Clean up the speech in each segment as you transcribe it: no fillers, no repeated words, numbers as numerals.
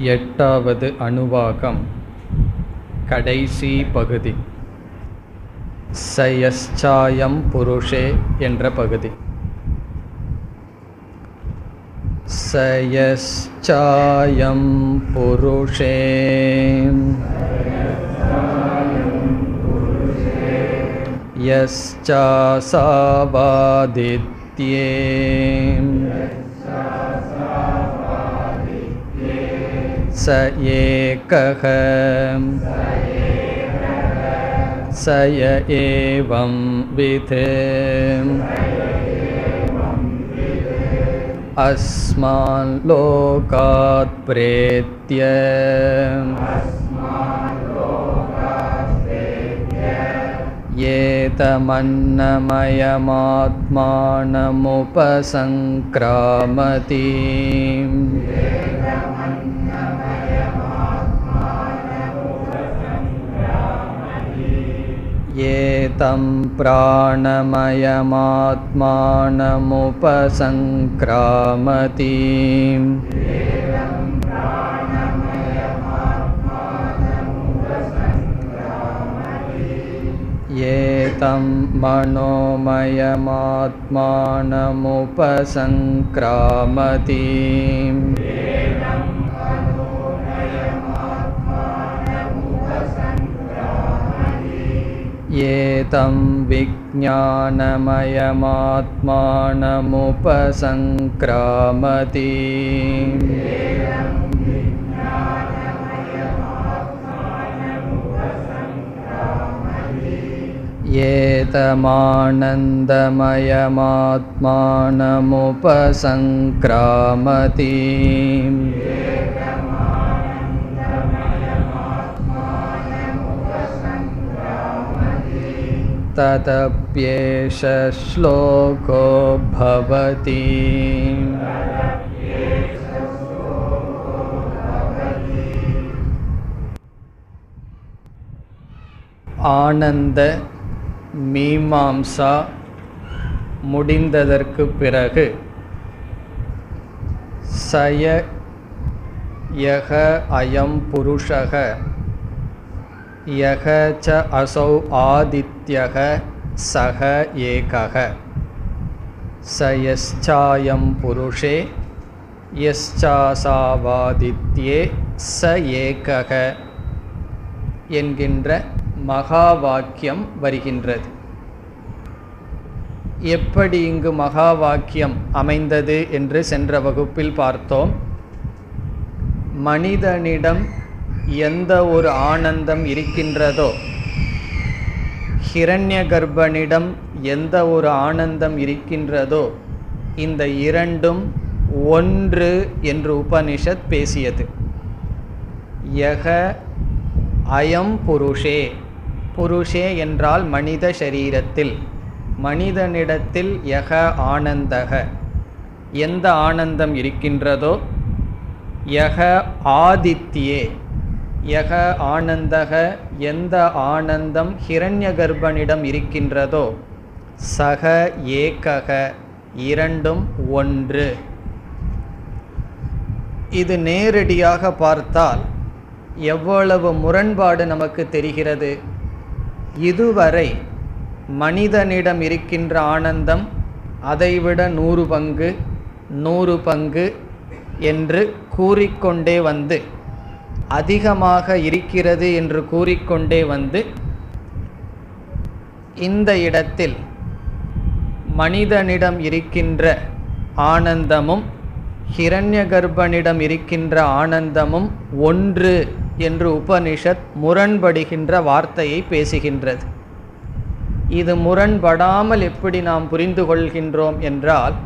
எட்டாவது அணுவாகம் கடைசி பகுதி சயச்சாயம் புருஷே என்ற பகுதி. சயச்சாயம் புருஷே யஸ்சாசாவாதித்யே स एकः स य एवं विद् अस्मान् लोकात् प्रेत्य एतमन्नमयमात्मानमुपसङ्क्रामति एतं प्राणमयमात्मानमुपसङ्क्रामति एतं मनोमयमात्मानमुपसङ्क्रामति एतं विज्ञानमयमात्मानमुपसङ्क्रामति एतमानन्दमयमात्मानमुपसङ्क्रामति तदप्येष श्लोको भवति. ஆனந்த மீமாம்சா முடிந்ததற்கு பிறகு சய யக அயம் புருஷக யக ச அசௌ ஆதித்யக சக ஏகக சயச்சாயம் புருஷே யஸ்சாசாவாதித்யே ச ஏகக என்கின்ற மகா வாக்கியம் வருகின்றது. எப்படி இங்கு மகா வாக்கியம் அமைந்தது என்று சென்ற வகுப்பில் பார்த்தோம். மனிதனிடம் எந்த ஒரு ஆனந்தம் இருக்கின்றதோ, ஹிரண்ய கர்ப்பனிடம் எந்த ஒரு ஆனந்தம் இருக்கின்றதோ, இந்த இரண்டும் ஒன்று என்று உபனிஷத் பேசியது. யக அயம் புருஷே, புருஷே என்றால் மனித சரீரத்தில், மனிதனிடத்தில் யக ஆனந்தக எந்த ஆனந்தம் இருக்கின்றதோ, யக ஆதித்யே யக ஆனந்தக எந்த ஆனந்தம் ஹிரண்ய கர்ப்பனிடம் இருக்கின்றதோ, சக ஏகக இரண்டும் ஒன்று. இது நேரடியாக பார்த்தால் எவ்வளவு முரண்பாடு நமக்கு தெரிகிறது. இதுவரை மனிதனிடம் இருக்கின்ற ஆனந்தம் அதைவிட 100 பங்கு 100 பங்கு என்று கூறிக்கொண்டே வந்து, அதிகமாக இருக்கிறது என்று கூறிக்கொண்டே வந்து, இந்த இடத்தில் மனிதனிடம் இருக்கின்ற ஆனந்தமும் ஹிரண்ய கர்ப்பனிடம் இருக்கின்ற ஆனந்தமும் ஒன்று என்று உபனிஷத் முரண்படுகின்ற வார்த்தையை பேசுகின்றது. இது முரண்படாமல் எப்படி நாம் புரிந்து கொள்கின்றோம் என்றால்,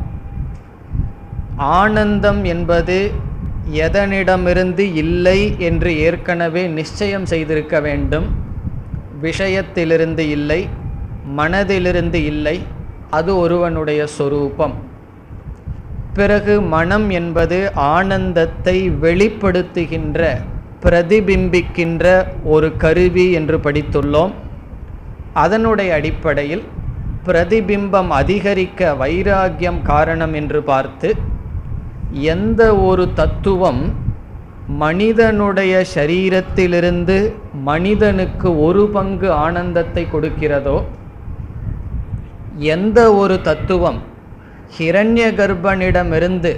ஆனந்தம் என்பது எதனிடமிருந்து இல்லை என்று ஏற்கனவே நிச்சயம் செய்திருக்க வேண்டும். விஷயத்திலிருந்து இல்லை, மனதிலிருந்து இல்லை, அது ஒருவனுடைய சொரூபம். பிறகு மனம் என்பது ஆனந்தத்தை வெளிப்படுத்துகின்ற, பிரதிபிம்பிக்கின்ற ஒரு கருவி என்று படித்துள்ளோம். அதனுடைய அடிப்படையில் பிரதிபிம்பம் அதிகரிக்க வைராகியம் காரணம் என்று பார்த்து, எந்த ஒரு தத்துவம் மனிதனுடைய சரீரத்திலிருந்து மனிதனுக்கு ஒரு பங்கு ஆனந்தத்தை கொடுக்கிறதோ, எந்த ஒரு தத்துவம் ஹிரண்ய கர்ப்பனிடமிருந்து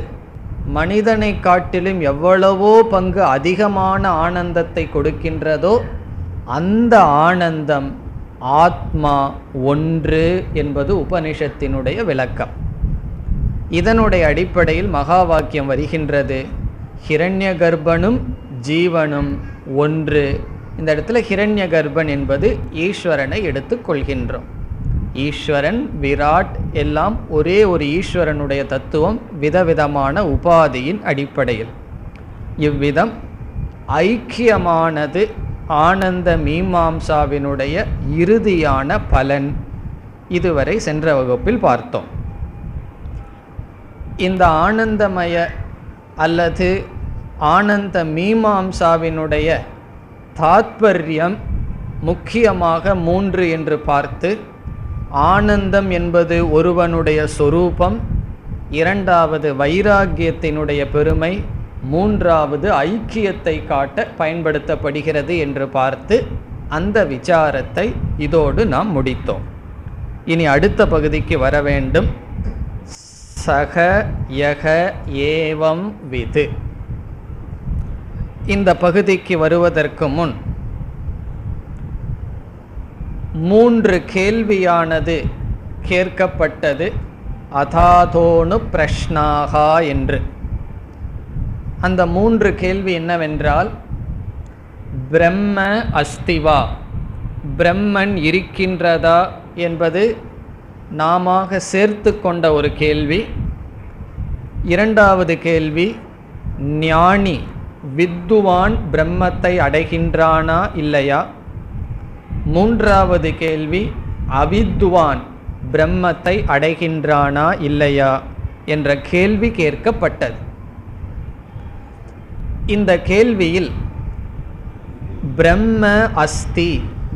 மனிதனை காட்டிலும் எவ்வளவோ பங்கு அதிகமான ஆனந்தத்தை கொடுக்கின்றதோ, அந்த ஆனந்தம் ஆத்மா ஒன்று என்பது உபனிஷத்தினுடைய விளக்கம். இதனுடைய அடிப்படையில் மகா வாக்கியம் வருகின்றது, ஹிரண்ய கர்ப்பனும் ஜீவனும் ஒன்று. இந்த இடத்துல ஹிரண்ய கர்ப்பன் என்பது ஈஸ்வரனை எடுத்துக்கொள்கின்றோம். ஈஸ்வரன், விராட் எல்லாம் ஒரே ஒரு ஈஸ்வரனுடைய தத்துவம், விதவிதமான உபாதியின் அடிப்படையில். இவ்விதம் ஐக்கியமானது ஆனந்த மீமாம்சாவினுடைய இறுதியான பலன். இதுவரை சென்ற வகுப்பில் பார்த்தோம். இந்த ஆனந்தமய அல்லது ஆனந்த மீமாம்சாவினுடைய தாத்பர்யம் முக்கியமாக 3 என்று பார்த்து, ஆனந்தம் என்பது ஒருவனுடைய சொரூபம், இரண்டாவது வைராகியத்தினுடைய பெருமை, மூன்றாவது ஐக்கியத்தை காட்ட பயன்படுத்தப்படுகிறது என்று பார்த்து அந்த விசாரத்தை இதோடு நாம் முடித்தோம். இனி அடுத்த பகுதிக்கு வர வேண்டும். சக யக ஏவம் விது. இந்த பகுதிக்கு வருவதற்கு முன் 3 கேள்வியானது கேட்கப்பட்டது, அதாதோனு பிரஷ்னாகா என்று. அந்த 3 கேள்வி என்னவென்றால், பிரம்ம அஸ்திவா, பிரம்மன் இருக்கின்றதா என்பது நாமாக சேர்த்து கொண்ட ஒரு கேள்வி. இரண்டாவது கேள்வி, ஞானி வித்துவான் பிரம்மத்தை அடைகின்றானா இல்லையா. மூன்றாவது கேள்வி, அவித்துவான் பிரம்மத்தை அடைகின்றானா இல்லையா என்ற கேள்வி கேட்கப்பட்டது. இந்த கேள்வியில் பிரம்ம அஸ்தி,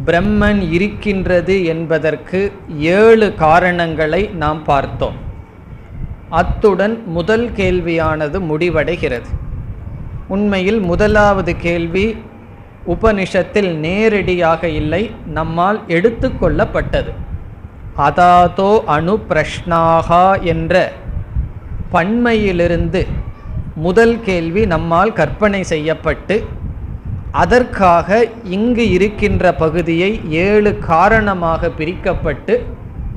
பிரம்மன் இருக்கின்றது என்பதற்கு 7 காரணங்களை நாம் பார்த்தோம். அத்துடன் முதல் கேள்வியானது முடிவடைகிறது. உண்மையில் முதலாவது கேள்வி உபனிஷத்தில் நேரடியாக இல்லை, நம்மால் எடுத்துக்கொள்ளப்பட்டது. அதாதோ அணு பிரஷ்னாகா என்ற பன்மையிலிருந்து முதல் கேள்வி நம்மால் கற்பனை செய்யப்பட்டு, அதற்காக இங்கு இருக்கின்ற பகுதியை 7 காரணமாக பிரிக்கப்பட்டு,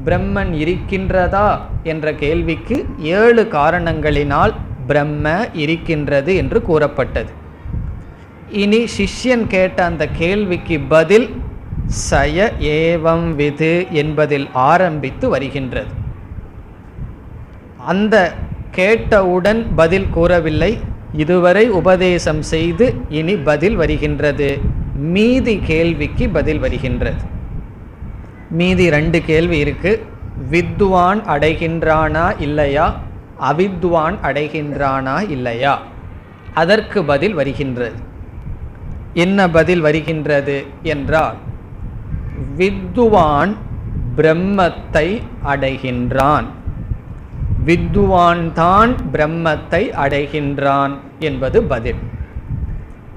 பிரம்மன் இருக்கின்றதா என்ற கேள்விக்கு 7 காரணங்களினால் பிரம்ம இருக்கின்றது என்று கூறப்பட்டது. இனி சிஷ்யன் கேட்ட அந்த கேள்விக்கு பதில் சய ஏவம் விது என்பதில் ஆரம்பித்து வருகின்றது. அந்த கேட்டவுடன் பதில் கூறவில்லை, இதுவரை உபதேசம் செய்து இனி பதில் வருகின்றது. மீதி கேள்விக்கு பதில் வருகின்றது. மீதி 2 கேள்வி இருக்கு. வித்வான் அடைகின்றானா இல்லையா, அவித்வான் அடைகின்றானா இல்லையா, அதற்கு பதில் வருகின்றது. என்ன பதில் வருகின்றது என்றால், வித்வான் பிரம்மத்தை அடைகின்றான், வித்வான் தான் பிரம்மத்தை அடைகின்றான் என்பது பதில்,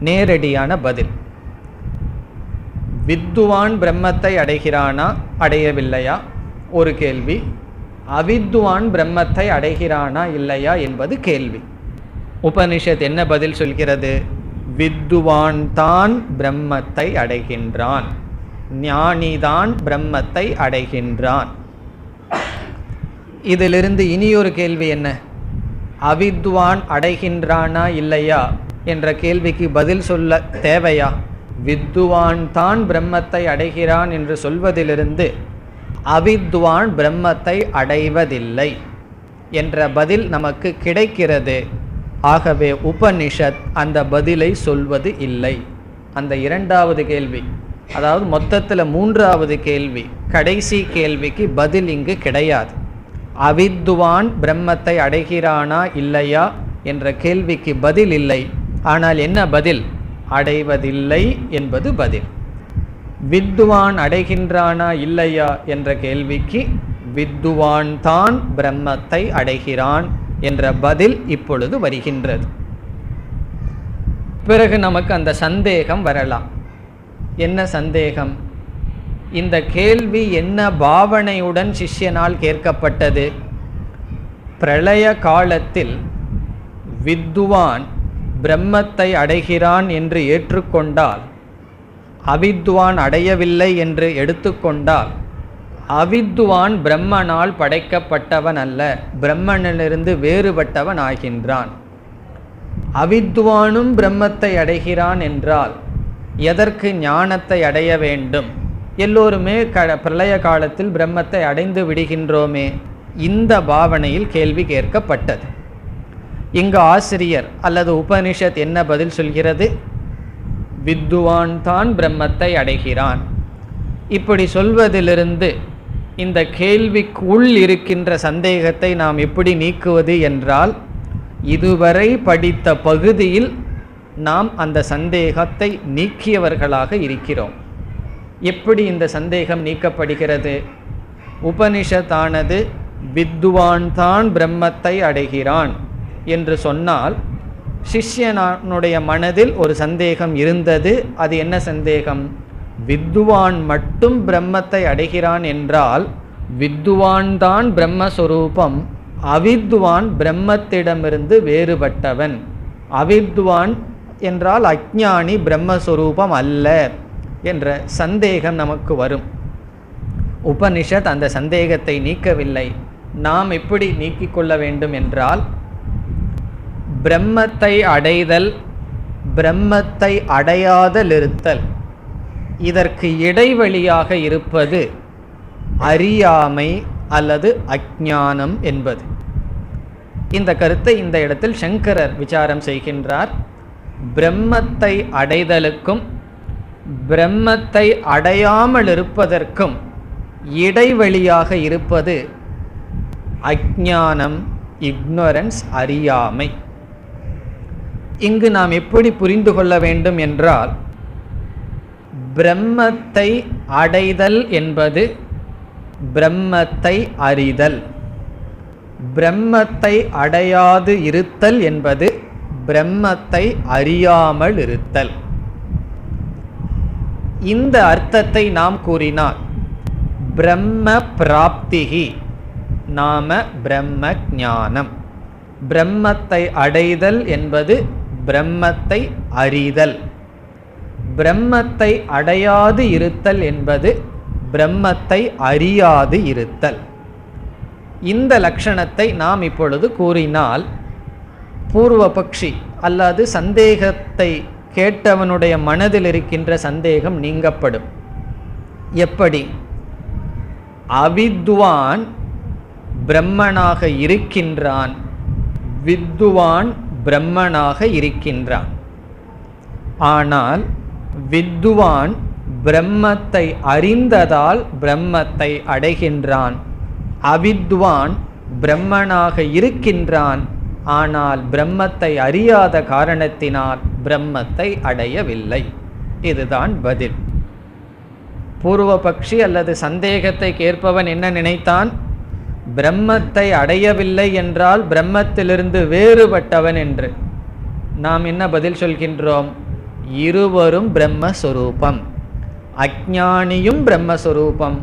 நேரடியான பதில். வித்வான் பிரம்மத்தை அடைகிறானா அடையவில்லையா ஒரு கேள்வி, அவித்வான் பிரம்மத்தை அடைகிறானா இல்லையா என்பது கேள்வி. உபனிஷத் என்ன பதில் சொல்கிறது? வித்வான் தான் பிரம்மத்தை அடைகின்றான், ஞானிதான் பிரம்மத்தை அடைகின்றான். இதிலிருந்து இனியொரு கேள்வி என்ன, அவித்வான் அடைகின்றானா இல்லையா என்ற கேள்விக்கு பதில் சொல்ல தேவையா? வித்வான் தான் பிரம்மத்தை அடைகிறான் என்று சொல்வதிலிருந்து அவித்வான் பிரம்மத்தை அடைவதில்லை என்ற பதில் நமக்கு கிடைக்கிறது. ஆகவே உபனிஷத் அந்த பதிலை சொல்வது இல்லை. அந்த இரண்டாவது கேள்வி, அதாவது மொத்தத்தில் 3வது கேள்வி, கடைசி கேள்விக்கு பதில் இங்கு கிடையாது. அவித்வான் பிரம்மத்தை அடைகிறானா இல்லையா என்ற கேள்விக்கு பதில் இல்லை. ஆனால் என்ன பதில்? அடைவதில்லை என்பது பதில். வித்வான் அடைகின்றானா இல்லையா என்ற கேள்விக்கு வித்வான் தான் பிரம்மத்தை அடைகிறான் என்ற பதில் இப்பொழுது வருகின்றது. பிறகு நமக்கு அந்த சந்தேகம் வரலாம். என்ன சந்தேகம்? இந்த கேள்வி என்ன பாவனையுடன் சிஷ்யனால் கேட்கப்பட்டது? பிரளய காலத்தில் வித்வான் பிரம்மத்தை அடைகிறான் என்று ஏற்றுக்கொண்டால், அவித்வான் அடையவில்லை என்று எடுத்துக்கொண்டால், அவித்வான் பிரம்மனால் படைக்கப்பட்டவன் அல்ல, பிரம்மனிலிருந்து வேறுபட்டவன் ஆகின்றான். அவித்வானும் பிரம்மத்தை அடைகிறான் என்றால் எதற்கு ஞானத்தை அடைய வேண்டும்? எல்லோருமே பிரளய காலத்தில் பிரம்மத்தை அடைந்து விடுகின்றோமே. இந்த பாவனையில் கேள்வி கேட்கப்பட்டது. இங்கு ஆசிரியர் அல்லது உபனிஷத் என்ன பதில் சொல்கிறது? வித்வான் தான் பிரம்மத்தை அடைகிறான். இப்படி சொல்வதிலிருந்து இந்த கேள்விக்குள் இருக்கின்ற சந்தேகத்தை நாம் எப்படி நீக்குவது என்றால், இதுவரை படித்த பகுதியில் நாம் அந்த சந்தேகத்தை நீக்கியவர்களாக இருக்கிறோம். எப்படி இந்த சந்தேகம் நீக்கப்படுகிறது? உபனிஷத்தானது வித்வான் தான் பிரம்மத்தை அடைகிறான் என்று சொன்னால், சிஷ்யனுடைய மனதில் ஒரு சந்தேகம் இருந்தது. அது என்ன சந்தேகம்? வித்வான் மட்டும் பிரம்மத்தை அடைகிறான் என்றால் வித்வான் தான் பிரம்மஸ்வரூபம், அவித்வான் பிரம்மத்திடமிருந்து வேறுபட்டவன். அவித்வான் என்றால் அஞ்ஞானி பிரம்மஸ்வரூபம் அல்ல என்ற சந்தேகம் நமக்கு வரும். உபனிஷத் அந்த சந்தேகத்தை நீக்கவில்லை. நாம் எப்படி நீக்கிக் கொள்ள வேண்டும் என்றால், பிரம்மத்தை அடைதல், பிரம்மத்தை அடையாதல் இருத்தல், இதற்கு இடைவெளியாக இருப்பது அறியாமை அல்லது அஞ்ஞானம் என்பது. இந்த கருத்தை இந்த இடத்தில் சங்கரர் விசாரம் செய்கின்றார். பிரம்மத்தை அடைதலுக்கும் பிரம்மத்தை அடையாமல் இருப்பதற்கும் இடைவெளியாக இருப்பது அஞ்ஞானம், இக்னோரன்ஸ், அறியாமை. இங்கு நாம் எப்படி புரிந்து கொள்ள வேண்டும் என்றால், பிரம்மத்தை அடைதல் என்பது பிரம்மத்தை அறிதல், பிரம்மத்தை அடையாது இருத்தல் என்பது பிரம்மத்தை அறியாமல் இருத்தல். இந்த அர்த்தத்தை நாம் கூறினால், பிரம்ம பிராப்திகி நாம பிரம்ம ஞானம். பிரம்மத்தை அடைதல் என்பது பிரம்மத்தை அறிதல், பிரம்மத்தை அடையாது இருத்தல் என்பது பிரம்மத்தை அறியாது இருத்தல். இந்த லட்சணத்தை நாம் இப்பொழுது கூறினால், பூர்வபக்ஷி அல்லது சந்தேகத்தை கேட்டவனுடைய மனதில் இருக்கின்ற சந்தேகம் நீங்கப்படும். எப்படி? அவித்வான் பிரம்மனாக இருக்கின்றான், வித்வான் பிரம்மனாக இருக்கின்றான். ஆனால் வித்வான் பிரம்மத்தை அறிந்ததால் பிரம்மத்தை அடைகின்றான், அவித்வான் பிரம்மனாக இருக்கின்றான், ஆனால் பிரம்மத்தை அறியாத காரணத்தினால் பிரம்மத்தை அடையவில்லை. இதுதான் பதில். பூர்வபக்ஷி அல்லது சந்தேகத்தை கேட்பவன் என்ன நினைத்தான்? பிரம்மத்தை அடையவில்லை என்றால் பிரம்மத்திலிருந்து வேறுபட்டவன் என்று. நாம் என்ன பதில் சொல்கின்றோம்? இருவரும் பிரம்மஸ்வரூபம், அஞ்ஞானியும் பிரம்மஸ்வரூபம்,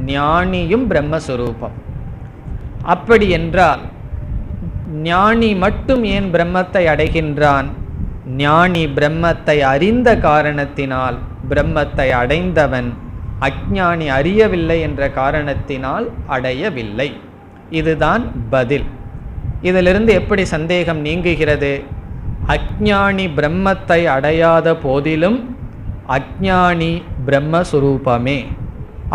ஞானியும் பிரம்மஸ்வரூபம். அப்படி என்றால் ஞானி மட்டும் ஏன் பிரம்மத்தை அடைகின்றான்? ஞானி பிரம்மத்தை அறிந்த காரணத்தினால் பிரம்மத்தை அடைந்தவன், அஞ்ஞானி அறியவில்லை என்ற காரணத்தினால் அடையவில்லை. இதுதான் பதில். இதிலிருந்து எப்படி சந்தேகம் நீங்குகிறது? அஞ்ஞானி பிரம்மத்தை அடையாத போதிலும் அஞ்ஞானி பிரம்மஸ்வரூபமே.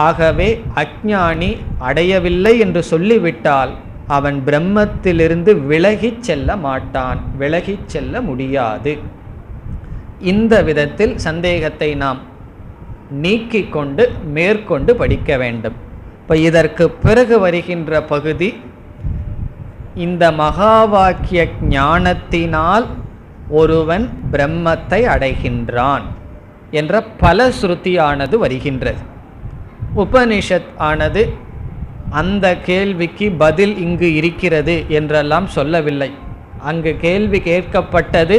ஆகவே அஞ்ஞானி அடையவில்லை என்று சொல்லிவிட்டால் அவன் பிரம்மத்திலிருந்து விலகிச் செல்ல மாட்டான், விலகிச் செல்ல முடியாது. இந்த விதத்தில் சந்தேகத்தை நாம் நீக்கிக் கொண்டு மேற்கொண்டு படிக்க வேண்டும். இப்போ இதற்கு பிறகு வருகின்ற பகுதி, இந்த மகா வாக்கிய ஞானத்தினால் ஒருவன் பிரம்மத்தை அடைகின்றான் என்ற பல ஸ்ருதியானது வருகின்றது. உபனிஷத் ஆனது அந்த கேள்விக்கு பதில் இங்கு இருக்கிறது என்றெல்லாம் சொல்லவில்லை. அங்கு கேள்வி கேட்கப்பட்டது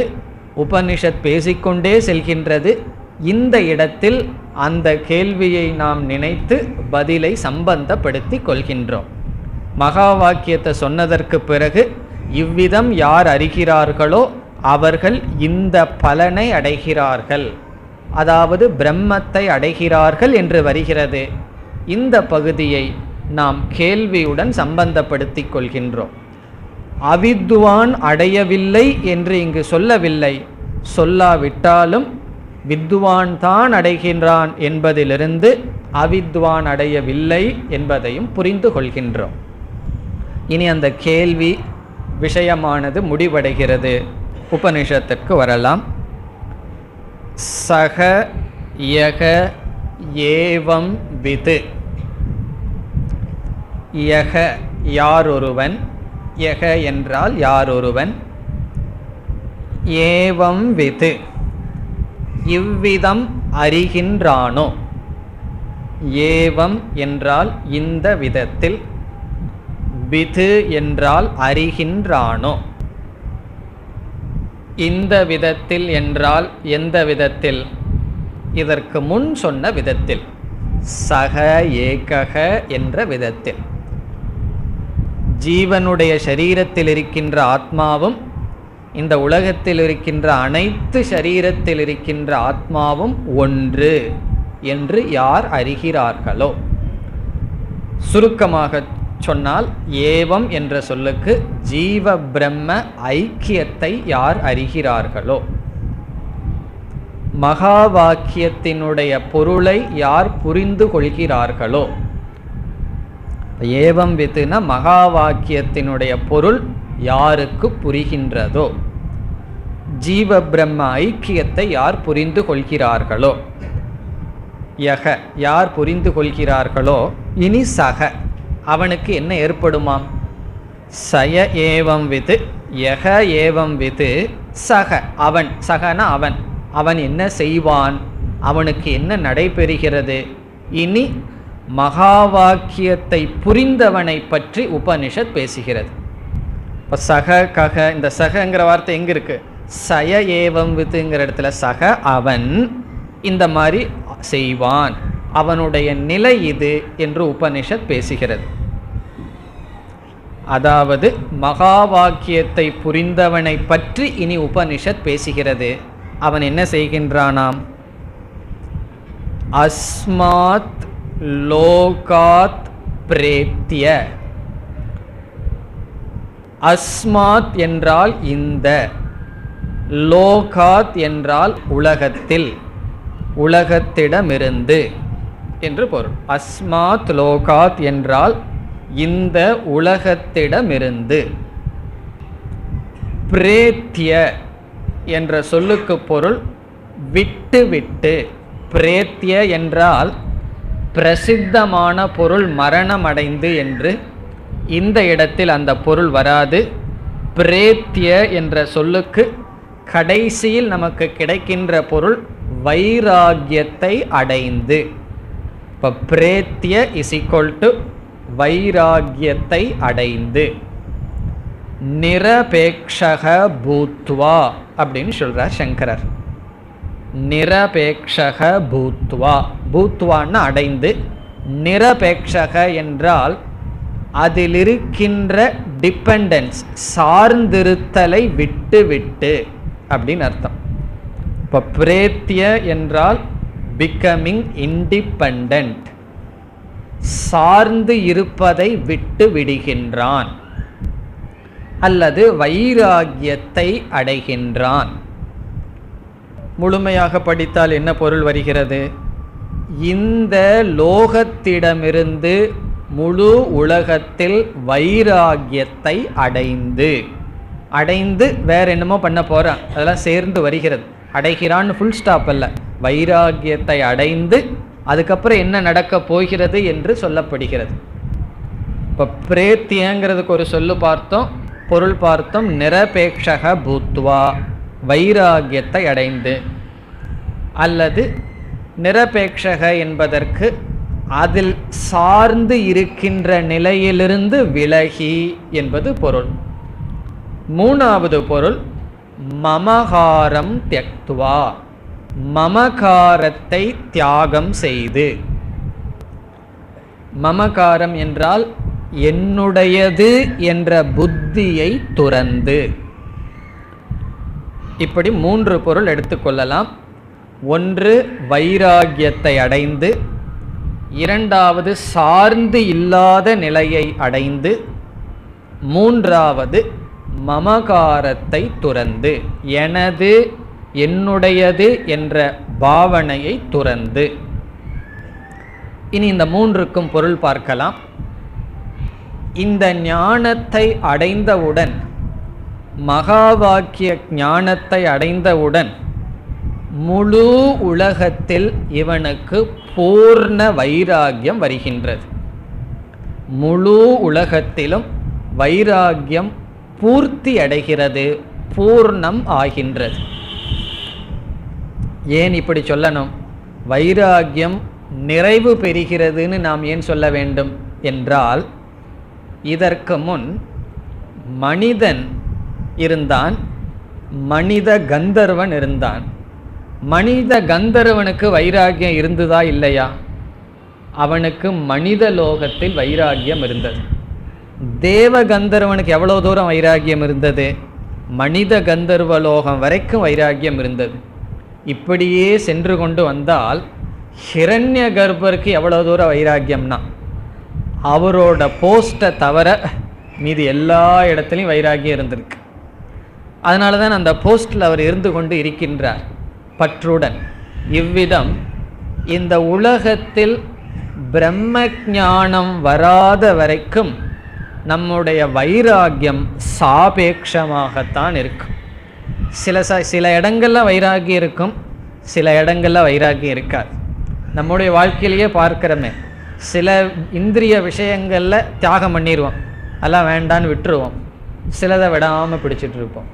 உபனிஷத் பேசிக்கொண்டே செல்கின்றது. இந்த இடத்தில் அந்த கேள்வியை நாம் நினைத்து பதிலை சம்பந்தப்படுத்தி கொள்கின்றோம். மகா வாக்கியத்தை சொன்னதற்கு பிறகு இவ்விதம் யார் அறிகிறார்களோ அவர்கள் இந்த பலனை அடைகிறார்கள், அதாவது பிரம்மத்தை அடைகிறார்கள் என்று வருகிறது. இந்த பகுதியை நாம் கேள்வியுடன் சம்பந்தப்படுத்தி கொள்கின்றோம். அவித்வான் அடையவில்லை என்று இங்கு சொல்லவில்லை. சொல்லாவிட்டாலும் வித்வான் தான் அடைகின்றான் என்பதிலிருந்து அவித்வான் அடையவில்லை என்பதையும் புரிந்து கொள்கின்றோம். இனி அந்த கேள்வி விஷயமானது முடிவடைகிறது. உபனிஷத்திற்கு வரலாம். சக யக ஏவம் விது. யக யாரொருவன், யக என்றால் யாரொருவன், ஏவம் விது இவ்விதம் அறிகின்றானோ. ஏவம் என்றால் இந்த விதத்தில், விது என்றால் அறிகின்றானோ. இந்த விதத்தில் என்றால் எந்த விதத்தில்? இதற்கு முன் சொன்ன விதத்தில், சக ஏகக என்ற விதத்தில். ஜீவனுடைய சரீரத்தில் இருக்கின்ற ஆத்மாவும் இந்த உலகத்தில் இருக்கின்ற அனைத்து சரீரத்தில் இருக்கின்ற ஆத்மாவும் ஒன்று என்று யார் அறிகிறார்களோ. சுருக்கமாக சொன்னால் ஏவம் என்ற சொல்லுக்கு ஜீவ பிரம்ம ஐக்கியத்தை யார் அறிகிறார்களோ, மகா வாக்கியத்தினுடைய பொருளை யார் புரிந்து கொள்கிறார்களோ. ஏவம் வித்துனா மகா வாக்கியத்தினுடைய பொருள் யாருக்கு புரிகின்றதோ, ஜீவ பிரம்ம ஐக்கியத்தை யார் புரிந்து கொள்கிறார்களோ. யக யார் புரிந்து கொள்கிறார்களோ. இனி சக அவனுக்கு என்ன ஏற்படுமாம்? சய ஏவம் விது யக ஏவம் விது சக அவன், சகனா அவன், அவன் என்ன செய்வான், அவனுக்கு என்ன நடைபெறுகிறது. இனி மகா வாக்கியத்தை புரிந்தவனை பற்றி உபனிஷத் பேசுகிறது. இப்போ சக கக, இந்த சகங்கிற வார்த்தை எங்கே இருக்கு? சய ஏவம் விதுங்கிற இடத்துல சக அவன் இந்த மாதிரி செய்வான், அவனுடைய நிலை இது என்று உபனிஷத் பேசுகிறது. அதாவது மகா வாக்கியத்தை புரிந்தவனை பற்றி இனி உபனிஷத் பேசுகிறது. அவன் என்ன செய்கின்றானாம்? அஸ்மாத் லோகாத் பிரேத்திய. அஸ்மாத் என்றால் இந்த, லோகாத் என்றால் உலகத்தில், உலகத்திடமிருந்து என்று பொருள். அஸ்மாத் லோகாத் என்றால் இந்த உலகத்திடமிருந்து. பிரேத்திய என்ற சொல்லுக்கு பொருள் விட்டு விட்டு. பிரேத்திய என்றால் பிரசித்தமான பொருள் மரணமடைந்து என்று. இந்த இடத்தில் அந்த பொருள் வராது. பிரேத்திய என்ற சொல்லுக்கு கடைசியில் நமக்கு கிடைக்கின்ற பொருள் வைராகியத்தை அடைந்து. இப்போ பிரேத்திய இஸ் ஈக்குவல் டு வைராகியத்தை அடைந்து. நிரபேக்ஷக பூத்வா அப்படின்னு சொல்றார் சங்கரர். நிரபேக்ஷக பூத்வா, பூத்வான்னு அடைந்து. நிரபேக்ஷக என்றால் அதில் இருக்கின்ற டிபெண்டன்ஸ், சார்ந்திருத்தலை விட்டு விட்டு அப்படின்னு அர்த்தம். இப்போ பிரேத்திய என்றால் பிகமிங் இண்டிபெண்டன்ட், சார்ந்து இருப்பதை விட்டு விடுகின்றான் அல்லது வைராகியத்தை அடைகின்றான். முழுமையாக படித்தால் என்ன பொருள் வருகிறது? இந்த லோகத்திடமிருந்து முழு உலகத்தில் வைராகியத்தை அடைந்து. அடைந்து வேற என்னமோ பண்ண போறான், அதெல்லாம் சேர்ந்து வருகிறது. அடைகிறான்னு ஃபுல் ஸ்டாப் அல்ல, வைராகியத்தை அடைந்து அதுக்கப்புறம் என்ன நடக்க போகிறது என்று சொல்லப்படுகிறது. இப்போ பிரேத்தியங்கிறதுக்கு ஒரு சொல்லு பார்த்தோம், பொருள் பார்த்தோம். நிரபேக்ஷக பூத்வா, வைராகியத்தை அடைந்து. அல்லது நிரபேக்ஷக என்பதற்கு அதில் சார்ந்து இருக்கின்ற நிலையிலிருந்து விலகி என்பது பொருள். மூணாவது பொருள் மமகாரம் த்யக்த்வா, மமகாரத்தை தியாகம் செய்து. மமகாரம் என்றால் என்னுடையது என்ற புத்தியை துறந்து. இப்படி 3 பொருள் எடுத்துக்கொள்ளலாம். ஒன்று வைராகியத்தை அடைந்து, இரண்டாவது சார்ந்து இல்லாத நிலையை அடைந்து, மூன்றாவது மமகாரத்தை துறந்து, எனது என்னுடையது என்ற பாவனையை துறந்து. இனி இந்த 3க்கும் பொருள் பார்க்கலாம். இந்த ஞானத்தை அடைந்தவுடன், மகா வாக்கிய ஞானத்தை அடைந்தவுடன் முழு உலகத்தில் இவனுக்கு பூர்ண வைராகியம் வருகின்றது. முழு உலகத்திலும் வைராகியம் பூர்த்தி அடைகிறது, பூர்ணம் ஆகின்றது. ஏன் இப்படி சொல்லணும்? வைராகியம் நிறைவு பெறுகிறதுன்னு நாம் ஏன் சொல்ல வேண்டும் என்றால், இதற்கு முன் மனிதன் இருந்தான், மனித கந்தர்வன் இருந்தான். மனித கந்தர்வனுக்கு வைராகியம் இருந்ததா இல்லையா? அவனுக்கு மனித லோகத்தில் வைராகியம் இருந்தது. தேவ கந்தர்வனுக்கு எவ்வளோ தூரம் வைராகியம் இருந்தது? மனித கந்தர்வ லோகம் வரைக்கும் வைராகியம் இருந்தது. இப்படியே சென்று கொண்டு வந்தால் ஹிரண்ய கர்ப்பருக்கு எவ்வளோ தூரம் வைராகியம்னா, அவரோட போஸ்ட்டை தவிர மீதி எல்லா இடத்துலையும் வைராகியம் இருந்திருக்கு. அதனால தான் அந்த போஸ்டில் அவர் இருந்து கொண்டு இருக்கின்றார் பற்றுடன். இவ்விதம் இந்த உலகத்தில் பிரம்ம ஞானம் வராத வரைக்கும் நம்முடைய வைராகியம் சாபேட்சமாகத்தான் இருக்கும். சில இடங்களில் வைராகியம் இருக்கும், சில இடங்களில் வைராகியம் இருக்காது. நம்முடைய வாழ்க்கையிலேயே பார்க்கிறோமே, சில இந்திரிய விஷயங்களில் தியாகம் பண்ணிடுவோம், அதெல்லாம் வேண்டான்னு விட்டுருவோம். சிலதை விடாமல் பிடிச்சிட்டு இருப்போம்.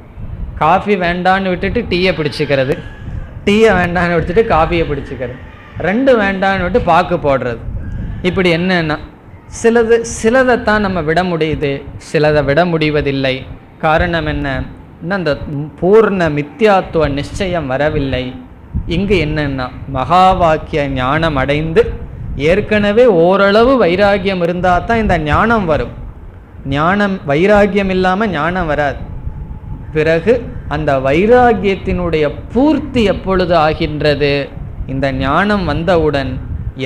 காஃபி வேண்டான்னு விட்டுட்டு டீயை பிடிச்சிக்கிறது, டீயை வேண்டான்னு விட்டுட்டு காஃபியை பிடிச்சிக்கிறது, 2 வேண்டான்னு விட்டு பாக்கு போடுறது. இப்படி என்னன்னா, சிலதைத்தான் நம்ம விட முடியுது, சிலதை விட முடிவதில்லை. காரணம் என்ன? அந்த பூர்ண மித்யாத்துவ நிச்சயம் வரவில்லை. இங்கு என்னன்னா, மகா வாக்கிய ஞானம் அடைந்து ஏற்கனவே ஓரளவு வைராகியம் இருந்தால் தான் இந்த ஞானம் வரும். ஞானம் வைராகியம் இல்லாமல் ஞானம் வராது. பிறகு அந்த வைராகியத்தினுடைய பூர்த்தி எப்பொழுது ஆகின்றது? இந்த ஞானம் வந்தவுடன்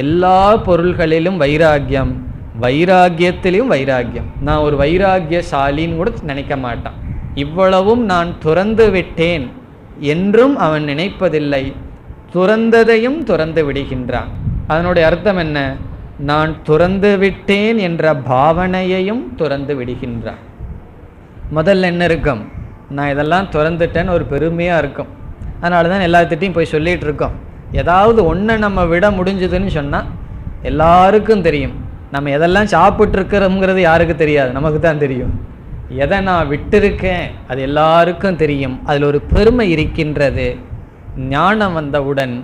எல்லா பொருள்களிலும் வைராகியம், வைராகியத்திலும் வைராகியம். நான் ஒரு வைராகியசாலின்னு கூட நினைக்க மாட்டான். இவ்வளவும் நான் துறந்து விட்டேன் என்றும் அவன் நினைப்பதில்லை. துறந்ததையும் துறந்து விடுகின்றான். அதனுடைய அர்த்தம் என்ன? நான் துறந்து விட்டேன் என்ற பாவனையையும் துறந்து விடுகின்றான். முதல்ல என்ன இருக்கும்? நான் இதெல்லாம் துறந்துட்டேன்னு ஒரு பெருமையாக இருக்கும். அதனால தான் எல்லாத்திட்டையும் போய் சொல்லிகிட்டு இருக்கோம். ஏதாவது ஒன்றை நம்ம விட முடிஞ்சதுன்னு சொன்னால் எல்லாருக்கும் தெரியும். நம்ம எதெல்லாம் சாப்பிட்ருக்கிறோங்கிறது யாருக்கு தெரியாது, நமக்கு தான் தெரியும். எதை நான் விட்டிருக்கேன் அது எல்லாருக்கும் தெரியும். அதில் ஒரு பெருமை இருக்கின்றது. ஞானம் வந்தவுடன்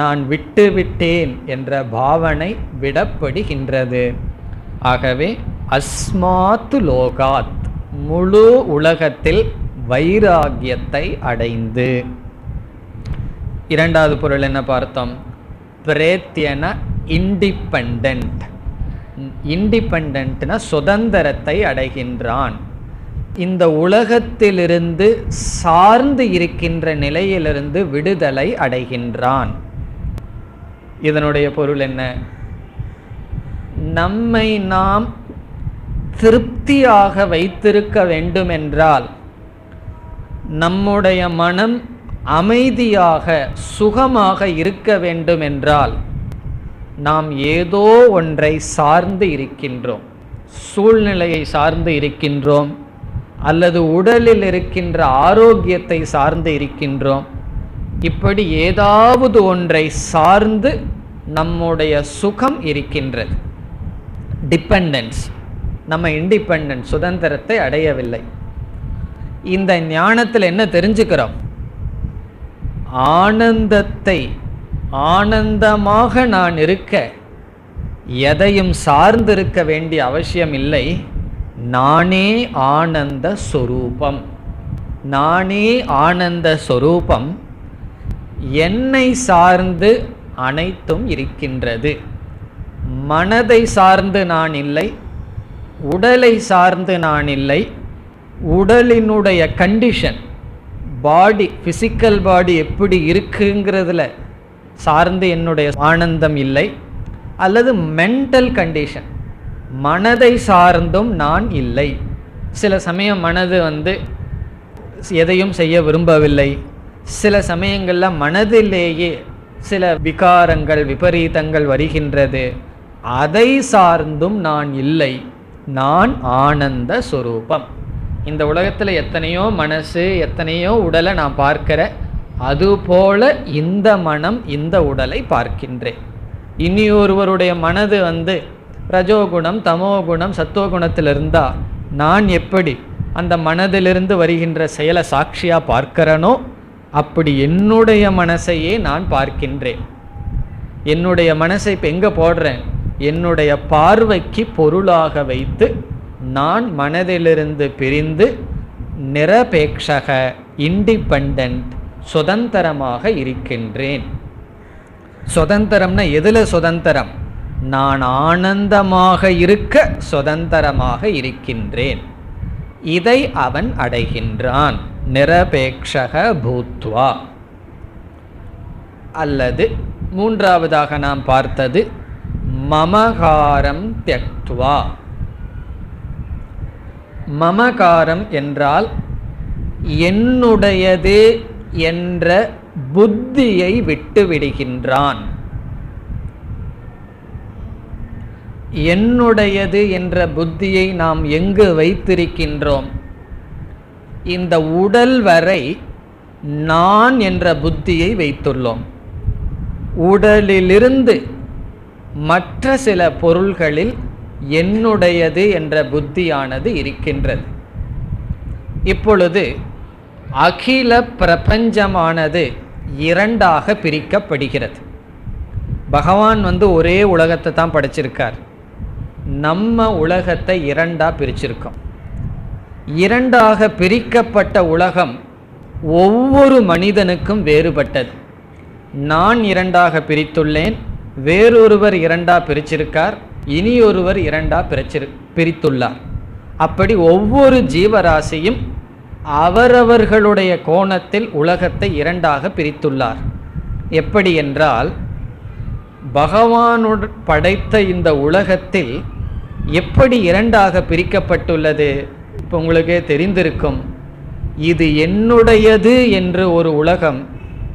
நான் விட்டு விட்டேன் என்ற பாவனை விடப்படுகின்றது. ஆகவே அஸ்மாத்து லோகாத், முழு உலகத்தில் வைராகியத்தை அடைந்து. இரண்டாவது பொருள் என்ன பார்த்தோம்? பிரேத்தியன இண்டிபெண்டன்ட். இண்டிபெண்டன்ட்னா சுதந்திரத்தை அடைகின்றான். இந்த உலகத்திலிருந்து சார்ந்து இருக்கின்ற நிலையிலிருந்து விடுதலை அடைகின்றான். இதனுடைய பொருள் என்ன? நம்மை நாம் திருப்தியாக வைத்திருக்க வேண்டுமென்றால், நம்முடைய மனம் அமைதியாக சுகமாக இருக்க வேண்டுமென்றால், நாம் ஏதோ ஒன்றை சார்ந்து இருக்கின்றோம். சூழ்நிலையை சார்ந்து இருக்கின்றோம், அல்லது உடலில் இருக்கின்ற ஆரோக்கியத்தை சார்ந்து இருக்கின்றோம். இப்படி ஏதாவது ஒன்றை சார்ந்து நம்முடைய சுகம் இருக்கின்றது. டிபெண்டன்ஸ். நம்ம இண்டிபெண்டன்ட், சுதந்திரத்தை அடையவில்லை. இந்த ஞானத்தில் என்ன தெரிஞ்சுக்கிறோம்? ஆனந்தத்தை, ஆனந்தமாக நான் இருக்க எதையும் சார்ந்திருக்க வேண்டிய அவசியம் இல்லை. நானே ஆனந்த சொரூபம். நானே ஆனந்த சொரூபம், என்னை சார்ந்து அனைத்தும் இருக்கின்றது. மனதை சார்ந்து நான் இல்லை, உடலை சார்ந்து நான் இல்லை, உடலினுடைய கண்டிஷன் பாடி, பிசிக்கல் பாடி எப்படி இருக்குங்கிறதுல சார்ந்து என்னுடைய ஆனந்தம் இல்லை, அல்லது மென்டல் கண்டிஷன் மனதை சார்ந்தும் நான் இல்லை. சில சமயம் மனது எதையும் செய்ய விரும்பவில்லை, சில சமயங்களில் மனதிலேயே சில விகாரங்கள் விபரீதங்கள் வருகின்றது, அதை சார்ந்தும் நான் இல்லை. நான் ஆனந்த சொரூபம். இந்த உலகத்தில் எத்தனையோ மனசு எத்தனையோ உடலை நான் பார்க்கிற, அதுபோல இந்த மனம் இந்த உடலை பார்க்கின்றேன். இனி ஒருவருடைய மனது ரஜோகுணம் தமோகுணம் சத்தோகுணத்தில் இருந்தால் நான் எப்படி அந்த மனதிலிருந்து வருகின்ற செயலை சாட்சியாக பார்க்கிறனோ அப்படி என்னுடைய மனசையே நான் பார்க்கின்றேன். என்னுடைய மனசை இப்போ எங்கே போடுறேன்? என்னுடைய பார்வைக்கு பொருளாக வைத்து நான் மனதிலிருந்து பிரிந்து நிரபேக்ஷக இண்டிபெண்டன்ட் சுதந்திரமாக இருக்கின்றேன். சுதந்திரம்னா எதில் சுதந்திரம்? நான் ஆனந்தமாக இருக்க சுதந்திரமாக இருக்கின்றேன். இதை அவன் அடைகின்றான். நிரபேக்ஷக பூத்வா. அல்லது மூன்றாவதாக நாம் பார்த்தது மமகாரம் த்யக்த்வா. மமகாரம் என்றால் என்னுடையது என்ற புத்தியை விட்டு விடுகின்றான். என்னுடையது என்ற புத்தியை நாம் எங்கு வைத்திருக்கின்றோம்? இந்த உடல் வரை நான் என்ற புத்தியை வைத்துள்ளோம். உடலிலிருந்து மற்ற சில பொருள்களில் என்னுடையது என்ற புத்தியானது இருக்கின்றது. இப்பொழுது அகில பிரபஞ்சமானது இரண்டாக பிரிக்கப்படுகிறது. பகவான் ஒரே உலகத்தை தான் படைச்சிருக்கார். நம்ம உலகத்தை இரண்டாக பிரிச்சிருக்கோம். இரண்டாக பிரிக்கப்பட்ட உலகம் ஒவ்வொரு மனிதனுக்கும் வேறுபட்டது. நான் இரண்டாக பிரித்துள்ளேன், வேறொருவர் இரண்டாக பிரிச்சிருக்கார், இனி ஒருவர் இரண்டாக பிரித்துள்ளார். அப்படி ஒவ்வொரு ஜீவராசியும் அவரவர்களுடைய கோணத்தில் உலகத்தை இரண்டாக பிரித்துள்ளார். எப்படி என்றால், பகவானுடன் படைத்த இந்த உலகத்தில் எப்படி இரண்டாக பிரிக்கப்பட்டுள்ளது? இப்போ உங்களுக்கே தெரிந்திருக்கும். இது என்னுடையது என்று ஒரு உலகம்,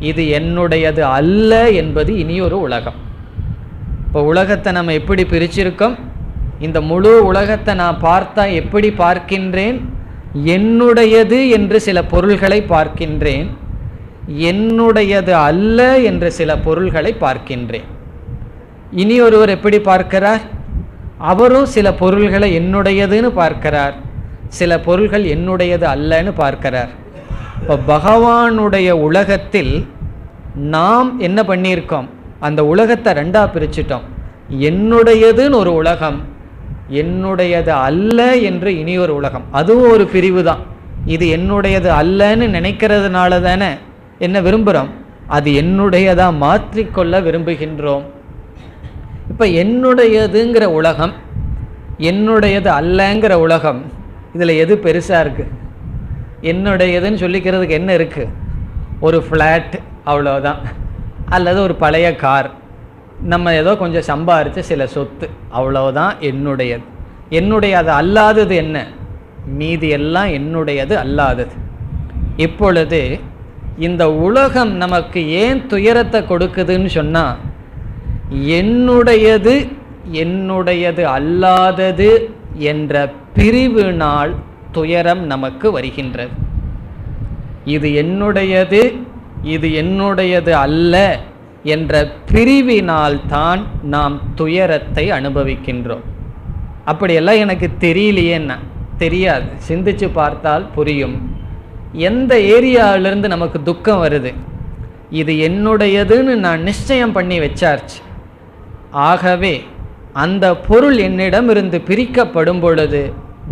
இது என்னுடையது அல்ல என்பது இனி ஒரு உலகம். இப்போ உலகத்தை நம்ம எப்படி பிரிச்சிருக்கோம்? இந்த முழு உலகத்தை நான் பார்த்தா எப்படி பார்க்கின்றேன்? என்னுடையது என்று சில பொருள்களை பார்க்கின்றேன், என்னுடையது அல்ல என்று சில பொருள்களை பார்க்கின்றேன். இனி ஒருவர் எப்படி பார்க்கிறார்? அவரும் சில பொருள்களை என்னுடையதுன்னு பார்க்கிறார், சில பொருள்கள் என்னுடையது அல்லன்னு பார்க்கிறார். இப்போ பகவானுடைய உலகத்தில் நாம் என்ன பண்ணியிருக்கோம்? அந்த உலகத்தை ரெண்டாக பிரிச்சிட்டோம். என்னுடையதுன்னு ஒரு உலகம், என்னுடையது அல்ல என்று இனி ஒரு உலகம். அதுவும் ஒரு பிரிவு தான். இது என்னுடையது அல்லன்னு நினைக்கிறதுனால தானே என்ன விரும்புகிறோம்? அது என்னுடையதாக மாற்றிக்கொள்ள விரும்புகின்றோம். இப்போ என்னுடையதுங்கிற உலகம், என்னுடையது அல்லங்கிற உலகம், இதில் எது பெருசாக இருக்குது? என்னுடையதுன்னு சொல்லிக்கிறதுக்கு என்ன இருக்குது? ஒரு ஃப்ளாட் அவ்வளோதான், அல்லது ஒரு பழைய கார், நம்ம ஏதோ கொஞ்சம் சம்பாரித்து சில சொத்து, அவ்வளோதான் என்னுடையது. என்னுடையது அல்லாதது என்ன? மீதி எல்லாம் என்னுடையது அல்லாதது. இப்பொழுது இந்த உலகம் நமக்கு ஏன் துயரத்தை கொடுக்குதுன்னு சொன்னால், என்னுடையது என்னுடையது அல்லாதது என்ற பிரிவினால் துயரம் நமக்கு வருகின்றது. இது என்னுடையது, இது என்னுடையது அல்ல என்ற பிரிவினால் தான் நாம் துயரத்தை அனுபவிக்கின்றோம். அப்படியெல்லாம் எனக்கு தெரியலையேன்னா தெரியாது, சிந்திச்சு பார்த்தால் புரியும். எந்த ஏரியாவிலிருந்து நமக்கு துக்கம் வருது? இது என்னுடையதுன்னு நான் நிச்சயம் பண்ணி வச்சாச்சு. ஆகவே அந்த பொருள் என்னிடமிருந்து பிரிக்கப்படும் பொழுது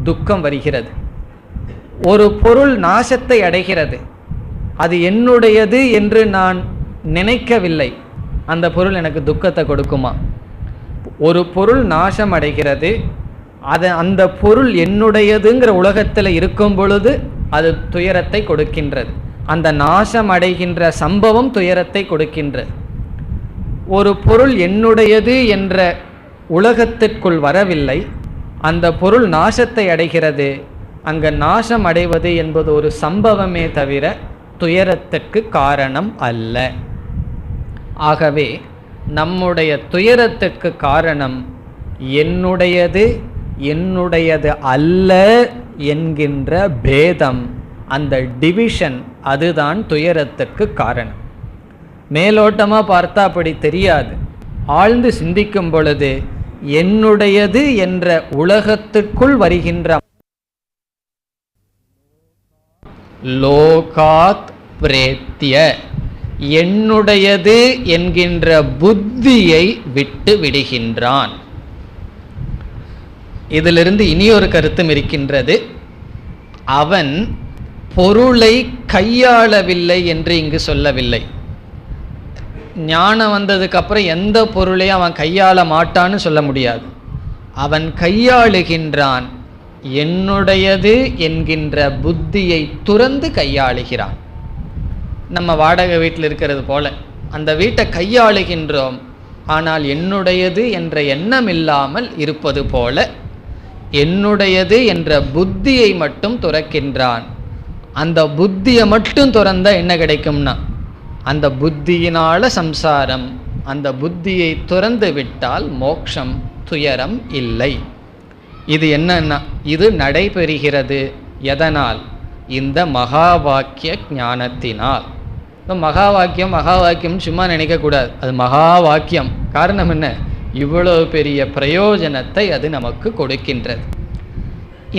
துக்கம் வருகிறது. ஒரு பொருள் நாசத்தை அடைகிறது, அது என்னுடையது என்று நான் நினைக்கவில்லை, அந்த பொருள் எனக்கு துக்கத்தை கொடுக்குமா? ஒரு பொருள் நாசம் அடைகிறது, அந்த பொருள் என்னுடையதுங்கிற உலகத்தில் இருக்கும் பொழுது அது துயரத்தை கொடுக்கின்றது. அந்த நாசம் அடைகின்ற சம்பவம் துயரத்தை கொடுக்கின்றது. ஒரு பொருள் என்னுடையது என்ற உலகத்திற்குள் வரவில்லை, அந்த பொருள் நாசத்தை அடைகிறது. அங்கே நாசம் அடைவது என்பது ஒரு சம்பவமே தவிர துயரத்திற்கு காரணம் அல்ல. ஆகவே நம்முடைய துயரத்திற்கு காரணம் என்னுடையது என்னுடையது அல்ல என்கின்ற பேதம், அந்த டிவிஷன், அதுதான் துயரத்திற்கு காரணம். மேலோட்டமாக பார்த்தா அப்படி தெரியாது. ஆழ்ந்து சிந்திக்கும் பொழுது என்னுடையது என்ற உலகத்திற்குள் வருகின்ற லோகாத் பிரேத்திய, என்னுடையது என்கின்ற புத்தியை விட்டு விடுகின்றான். இதிலிருந்து இனியொரு கருத்தும் இருக்கின்றது. அவன் பொருளை கையாளவில்லை என்று இங்கு சொல்லவில்லை. ஞானம் வந்ததுக்கு அப்புறம் எந்த பொருளையும் அவன் கையாள மாட்டான்னு சொல்ல முடியாது. அவன் கையாளுகின்றான், என்னுடையது என்கின்ற புத்தியை துறந்து கையாளுகிறான். நம்ம வாடகை வீட்டில் இருக்கிறது போல அந்த வீட்டை கையாளுகின்றோம், ஆனால் என்னுடையது என்ற எண்ணம் இல்லாமல் இருப்பது போல என்னுடையது என்ற புத்தியை மட்டும் துறக்கின்றான். அந்த புத்தியை மட்டும் துறந்தா என்ன கிடைக்கும்னா, அந்த புத்தியினால சம்சாரம், அந்த புத்தியை துறந்து விட்டால் மோட்சம், துயரம் இல்லை. இது என்னன்னா, இது நடைபெறுகிறது எதனால்? இந்த மகா வாக்கிய ஞானத்தினால். மகா வாக்கியம் சும்மா நினைக்கக்கூடாது, அது மகா வாக்கியம். காரணம் என்ன? இவ்வளவு பெரிய பிரயோஜனத்தை அது நமக்கு கொடுக்கின்றது.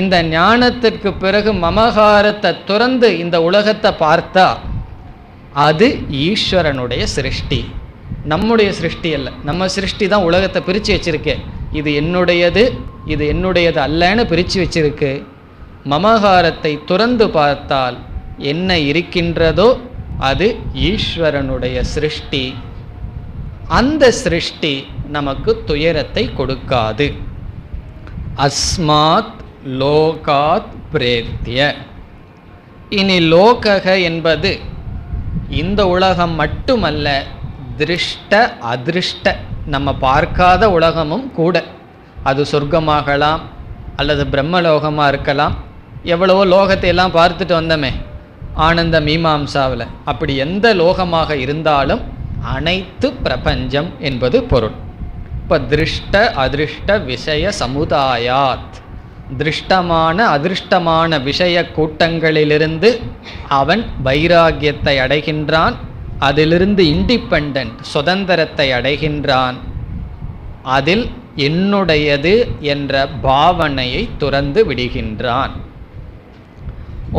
இந்த ஞானத்திற்கு பிறகு மமகாரத்தை துறந்து இந்த உலகத்தை பார்த்தா அது ஈஸ்வரனுடைய சிருஷ்டி, நம்முடைய சிருஷ்டி அல்ல. நம்ம சிருஷ்டி தான் உலகத்தை பிரித்து வச்சிருக்கு. இது என்னுடையது இது என்னுடையது அல்லன்னு பிரித்து வச்சிருக்கு. மமகாரத்தை துறந்து பார்த்தால் என்ன இருக்கின்றதோ அது ஈஸ்வரனுடைய சிருஷ்டி. அந்த சிருஷ்டி நமக்கு துயரத்தை கொடுக்காது. அஸ்மாத் லோகாத் பிரேத்திய. இனி லோகக என்பது இந்த உலகம் மட்டுமல்ல, திருஷ்ட அதிருஷ்ட, நம்ம பார்க்காத உலகமும் கூட. அது சொர்க்கமாகலாம் அல்லது பிரம்மலோகமாக இருக்கலாம். எவ்வளவோ லோகத்தை எல்லாம் பார்த்துட்டு வந்தோமே ஆனந்த மீமாம்சாவில். அப்படி எந்த லோகமாக இருந்தாலும் அனைத்து பிரபஞ்சம் என்பது பொருள். இப்போ திருஷ்ட அதிருஷ்ட விஷய சமுதாயாத், திருஷ்டமான அதிருஷ்டமான விஷய கூட்டங்களிலிருந்து அவன் வைராகியத்தை அடைகின்றான். அதிலிருந்து இண்டிபெண்டன்ட் சுதந்திரத்தை அடைகின்றான். அதில் என்னுடையது என்ற பாவனையை துறந்து விடுகின்றான்.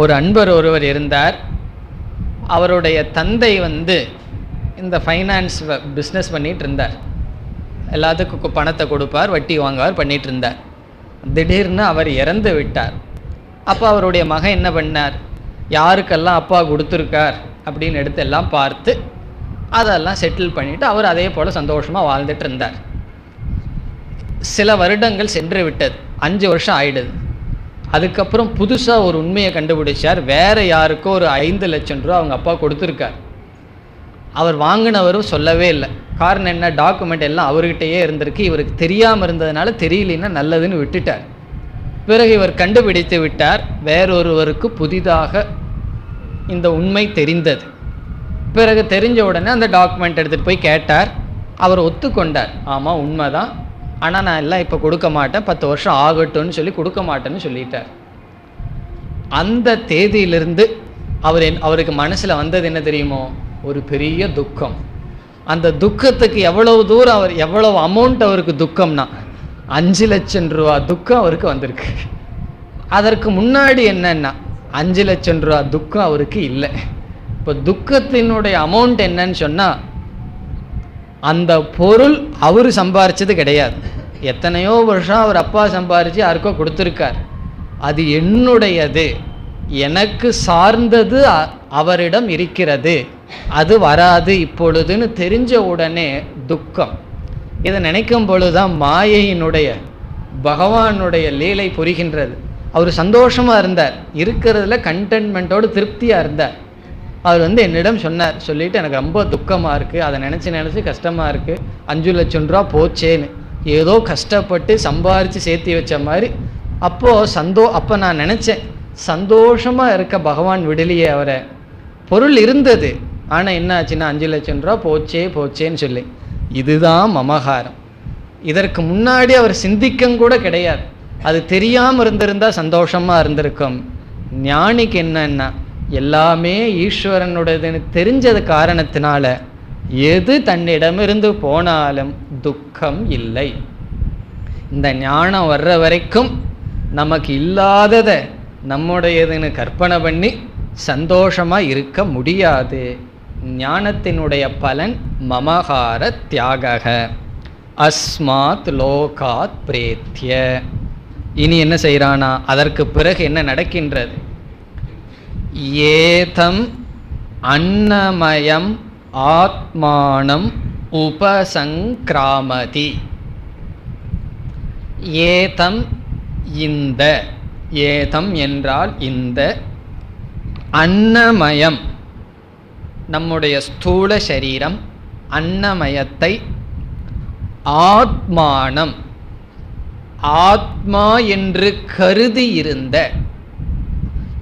ஒரு அன்பர் ஒருவர் இருந்தார். அவருடைய தந்தை இந்த ஃபைனான்ஸ் பிஸ்னஸ் பண்ணிகிட்டு இருந்தார். எல்லாத்துக்கும் பணத்தை கொடுப்பார், வட்டி வாங்குவார், பண்ணிகிட்டு இருந்தார். திடீர்னு அவர் இறந்து விட்டார். அப்போ அவருடைய மகன் என்ன பண்ணார், யாருக்கெல்லாம் அப்பா கொடுத்துருக்கார் அப்படின்னு எடுத்து எல்லாம் பார்த்து அதெல்லாம் செட்டில் பண்ணிவிட்டு அவர் அதே போல் சந்தோஷமாக வாழ்ந்துட்டு இருந்தார். சில வருடங்கள் சென்று விட்டது, 5 வருஷம் ஆயிடுது. அதுக்கப்புறம் புதுசாக ஒரு உண்மையை கண்டுபிடிச்சார். வேறு யாருக்கோ ஒரு 5 லட்சம் ரூபா அவங்க அப்பா கொடுத்துருக்கார். அவர் வாங்கினவரும் சொல்லவே இல்லை. காரணம் என்ன? டாக்குமெண்ட் எல்லாம் அவர்கிட்டயே இருந்திருக்கு. இவருக்கு தெரியாமல் இருந்ததுனால தெரியலன்னா நல்லதுன்னு விட்டுட்டார். பிறகு இவர் கண்டுபிடித்து விட்டார். வேறொருவருக்கு புதிதாக இந்த உண்மை தெரிந்தது. பிறகு தெரிஞ்ச உடனே அந்த டாக்குமெண்ட் எடுத்துகிட்டு போய் கேட்டார். அவர் ஒத்துக்கொண்டார், ஆமாம் உண்மைதான், ஆனால் நான் எல்லாம் இப்போ கொடுக்க மாட்டேன், 10 வருஷம் ஆகட்டும்னு சொல்லி கொடுக்க மாட்டேன்னு சொல்லிட்டார். அந்த தேதியிலிருந்து அவருக்கு மனசில் வந்தது என்ன தெரியுமோ? ஒரு பெரிய துக்கம். அந்த துக்கத்துக்கு எவ்வளவு தூரம் எவ்வளவு அமௌண்ட் அவருக்கு துக்கம்னா 5 லட்சம் ரூபா துக்கம் அவருக்கு வந்திருக்கு. அதற்கு முன்னாடி என்னன்னா 5 லட்சம் ரூபா துக்கம் அவருக்கு இல்லை. இப்போ துக்கத்தினுடைய அமௌண்ட் என்னன்னு சொன்னால், அந்த பொருள் அவர் சம்பாரிச்சது கிடையாது. எத்தனையோ வருஷம் அவர் அப்பா சம்பாரித்து யாருக்கோ கொடுத்துருக்கார். அது என்னுடையது. எனக்கு சார்ந்தது அவரிடம் இருக்கிறது, அது வராது இப்பொழுதுன்னு தெரிஞ்ச உடனே துக்கம். இதை நினைக்கும் பொழுதுதான் மாயையினுடைய பகவானுடைய லீலை புரிகின்றது. அவர் சந்தோஷமாக இருந்தார், இருக்கிறதுல கண்டென்ட்மெண்ட்டோடு திருப்தியாக இருந்தார். அவர் என்னிடம் சொன்னார், சொல்லிவிட்டு எனக்கு ரொம்ப துக்கமாக இருக்குது, அதை நினச்சி கஷ்டமாக இருக்குது, 5 லட்சம் ரூபா போச்சேன்னு. ஏதோ கஷ்டப்பட்டு சம்பாரித்து சேர்த்து வச்ச மாதிரி. அப்போ நான் நினச்சேன், சந்தோஷமாக இருக்க பகவான் விடலையே அவரை. பொருள் இருந்தது, ஆனால் என்ன ஆச்சுன்னா 5 லட்சம் ரூபா போச்சேன்னு சொல்லி. இதுதான் மமகாரம். இதற்கு முன்னாடி அவர் சிந்திக்கம் கூட கிடையாது. அது தெரியாமல் இருந்திருந்தால் சந்தோஷமாக இருந்திருக்கும். ஞானிக்கு என்னன்னா எல்லாமே ஈஸ்வரனுடையதுன்னு தெரிஞ்சது காரணத்தினால எது தன்னிடமிருந்து போனாலும் துக்கம் இல்லை. இந்த ஞானம் வர்ற வரைக்கும் நமக்கு இல்லாததை நம்முடையதுன்னு கற்பனை பண்ணி சந்தோஷமாக இருக்க முடியாது. ஞானத்தினுடைய பலன் மமகார தியாக. அஸ்மாத் லோகாத் பிரேத்ய. இனி என்ன செய்கிறானா, அதற்கு பிறகு என்ன நடக்கின்றது? ஏதம் அன்னமயம் ஆத்மானம் உபசங்கிராமதி. ஏதம் இந்த, ஏதம் என்றால் இந்த, அன்னமயம் நம்முடைய ஸ்தூல சரீரம், அன்னமயத்தை, ஆத்மானம் ஆத்மா என்று கருதி இருந்த,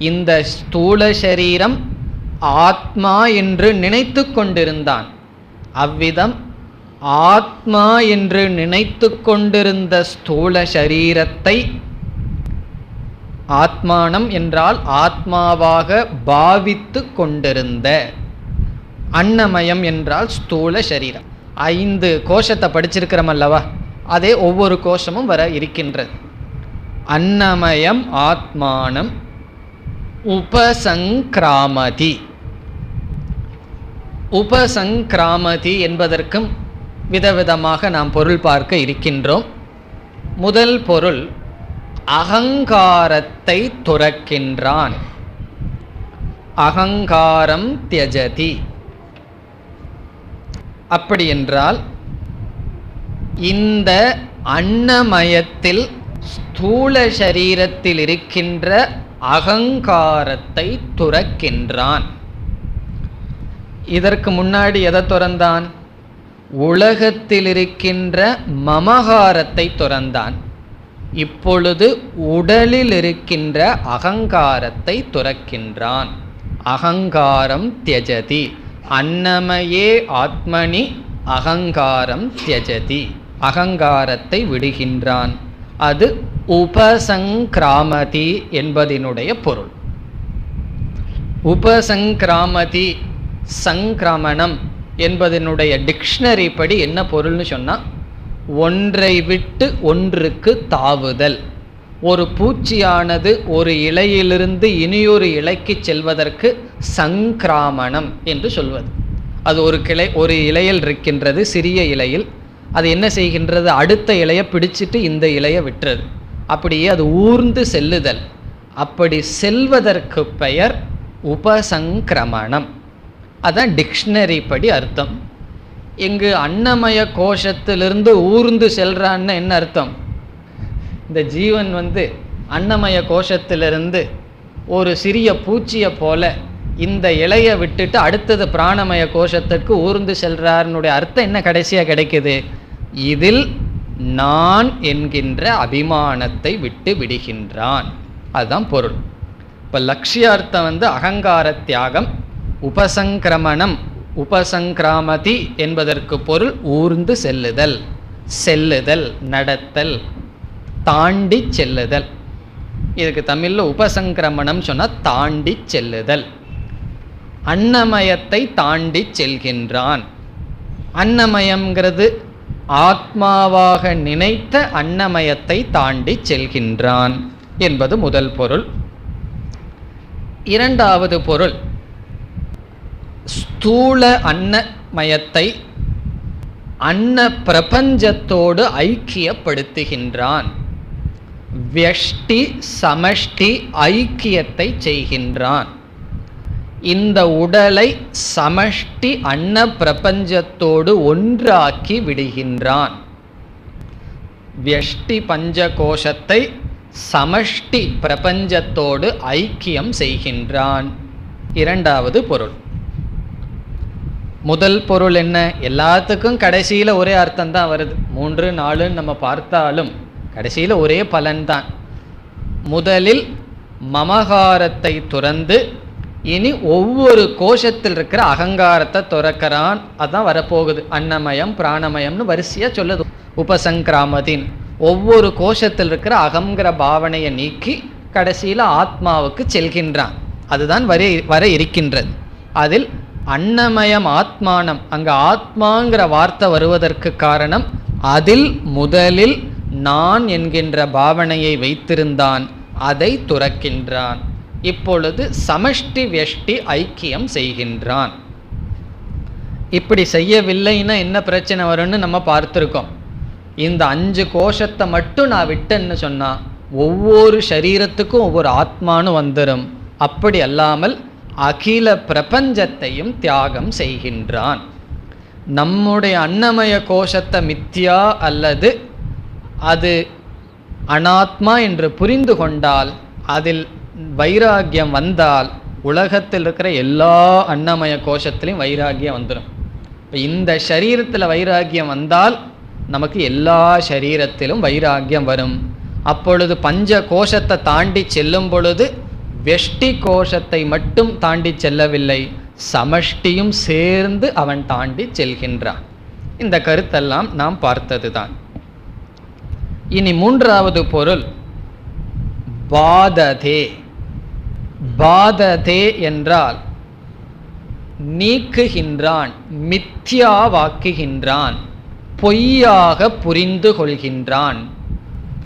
இந்த ஸ்தூல சரீரம் ஆத்மா என்று நினைத்து கொண்டிருந்தான். அவ்விதம் ஆத்மா என்று நினைத்து கொண்டிருந்த ஸ்தூல சரீரத்தை, ஆத்மானம் என்றால் ஆத்மாவாக பாவித்து கொண்டிருந்த, அன்னமயம் என்றால் ஸ்தூல சரீரம். 5 கோஷத்தை படிச்சிருக்கிறோம் அல்லவா, அதே ஒவ்வொரு கோஷமும் வர இருக்கின்றது. அன்னமயம் ஆத்மானம் உபசங்கிராமதி. உபசங்கிராமதி என்பதற்கும் விதவிதமாக நாம் பொருள் பார்க்க இருக்கின்றோம். முதல் பொருள், அகங்காரத்தை துறக்கின்றான். அகங்காரம் தியஜதி. அப்படி என்றால் இந்த அன்னமயத்தில் ஸ்தூல சரீரத்தில் இருக்கின்ற அகங்காரத்தை துறக்கின்றான். இதற்கு முன்னாடி எதை துறந்தான்? உலகத்தில் இருக்கின்ற மமகாரத்தை துறந்தான். இப்பொழுது உடலில் இருக்கின்ற அகங்காரத்தை துறக்கின்றான். அகங்காரம் தியஜதி. அன்னமயே ஆத்மனி அகங்காரம் தியஜதி. அகங்காரத்தை விடுகின்றான். அது உபசங்கிராமதி என்பதினுடைய பொருள். உபசங்கிராமதி, சங்கிரமணம் என்பதனுடைய டிக்ஷனரி படி என்ன பொருள்னு சொன்னால், ஒன்றை விட்டு ஒன்றுக்கு தாவுதல். ஒரு பூச்சியானது ஒரு இலையிலிருந்து இனியொரு இலைக்கு செல்வதற்கு சங்கிராமணம் என்று சொல்வது. அது ஒரு இலையில் இருக்கின்றது, சிறிய இலையில். அது என்ன செய்கின்றது? அடுத்த இலையை பிடிச்சிட்டு இந்த இலையை விட்டுறது. அப்படியே அது ஊர்ந்து செல்லுதல். அப்படி செல்வதற்கு பெயர் உபசங்கிரமணம். அதான் டிக்ஷனரி படி அர்த்தம். இங்கு அன்னமய கோஷத்திலிருந்து ஊர்ந்து செல்றான்னு என்ன அர்த்தம்? இந்த ஜீவன் அன்னமய கோஷத்திலிருந்து ஒரு சிறிய பூச்சியை போல இந்த இலையை விட்டுட்டு அடுத்தது பிராணமய கோஷத்திற்கு ஊர்ந்து செல்றாருனுடைய அர்த்தம் என்ன கடைசியாக கிடைக்குது? இதில் நான் என்கின்ற அபிமானத்தை விட்டு விடுகின்றான். அதுதான் பொருள். இப்போ லட்சியார்த்தம் அகங்கார தியாகம். உபசங்கிரமணம், உபசங்கிராமதி என்பதற்கு பொருள் ஊர்ந்து செல்லுதல், செல்லுதல், நடத்தல், தாண்டி செல்லுதல். இதுக்கு தமிழில் உபசங்கிரமணம் சொன்னால் தாண்டி செல்லுதல். அன்னமயத்தை தாண்டி செல்கின்றான். அன்னமயம்ங்கிறது ஆத்மாவாக நினைத்த அன்னமயத்தை தாண்டி செல்கின்றான் என்பது முதல் பொருள். இரண்டாவது பொருள், ஸ்தூல அன்னமயத்தை அன்ன பிரபஞ்சத்தோடு ஐக்கியப்படுத்துகின்றான். வியஷ்டி சமஷ்டி ஐக்கியத்தை செய்கின்றான். இந்த உடலை சமஷ்டி அன்ன பிரபஞ்சத்தோடு ஒன்றாக்கி விடுகின்றான். வியஷ்டி பஞ்ச கோஷத்தை சமஷ்டி பிரபஞ்சத்தோடு ஐக்கியம் செய்கின்றான். இரண்டாவது பொருள். முதல் பொருள் என்ன? எல்லாத்துக்கும் கடைசியில் ஒரே அர்த்தம் தான் வருது. 3 4 நம்ம பார்த்தாலும் கடைசியில் ஒரே பலன்தான். முதலில் மமகாரத்தை துறந்து இனி ஒவ்வொரு கோஷத்தில் இருக்கிற அகங்காரத்தை துறக்கிறான். அதுதான் வரப்போகுது. அன்னமயம் பிராணமயம்னு வரிசையாக சொல்லுது உபசங்கிராமத்தின். ஒவ்வொரு கோஷத்தில் இருக்கிற அகங்கிற பாவனையை நீக்கி கடைசியில் ஆத்மாவுக்கு செல்கின்றான். அதுதான் வர இருக்கின்றது. அதில் அன்னமயம் ஆத்மானம், அங்கே ஆத்மாங்கிற வார்த்தை வருவதற்கு காரணம், அதில் முதலில் நான் என்கின்ற பாவனையை வைத்திருந்தான், அதை துறக்கின்றான். இப்பொழுது சமஷ்டி வியஷ்டி ஐக்கியம் செய்கின்றான். இப்படி செய்யவில்லைன்னா என்ன பிரச்சனை வரும்னு நம்ம பார்த்துருக்கோம். இந்த 5 கோஷத்தை மட்டும் நான் விட்டேன்னு சொன்னால் ஒவ்வொரு சரீரத்துக்கும் ஒவ்வொரு ஆத்மானு வந்துடும். அப்படி அல்லாமல் அகில பிரபஞ்சத்தையும் தியாகம் செய்கின்றான். நம்முடைய அன்னமய கோஷத்தை மித்யா அல்லது அது அனாத்மா என்று புரிந்து கொண்டால், அதில் வைராகியம் வந்தால் உலகத்தில் இருக்கிற எல்லா அன்னமய கோஷத்திலையும் வைராகியம் வந்துடும். இப்போ இந்த சரீரத்தில் வைராகியம் வந்தால் நமக்கு எல்லா சரீரத்திலும் வைராகியம் வரும். அப்பொழுது பஞ்ச கோஷத்தை தாண்டி செல்லும் பொழுது வெஷ்டி கோஷத்தை மட்டும் தாண்டி செல்லவில்லை, சமஷ்டியும் சேர்ந்து அவன் தாண்டி செல்கின்றான். இந்த கருத்தெல்லாம் நாம் பார்த்தது தான். இனி மூன்றாவது பொருள் பாததே. பாததே என்றால் நீக்குகின்றான், மித்யாவாக்குகின்றான், பொய்யாக புரிந்து கொள்கின்றான்,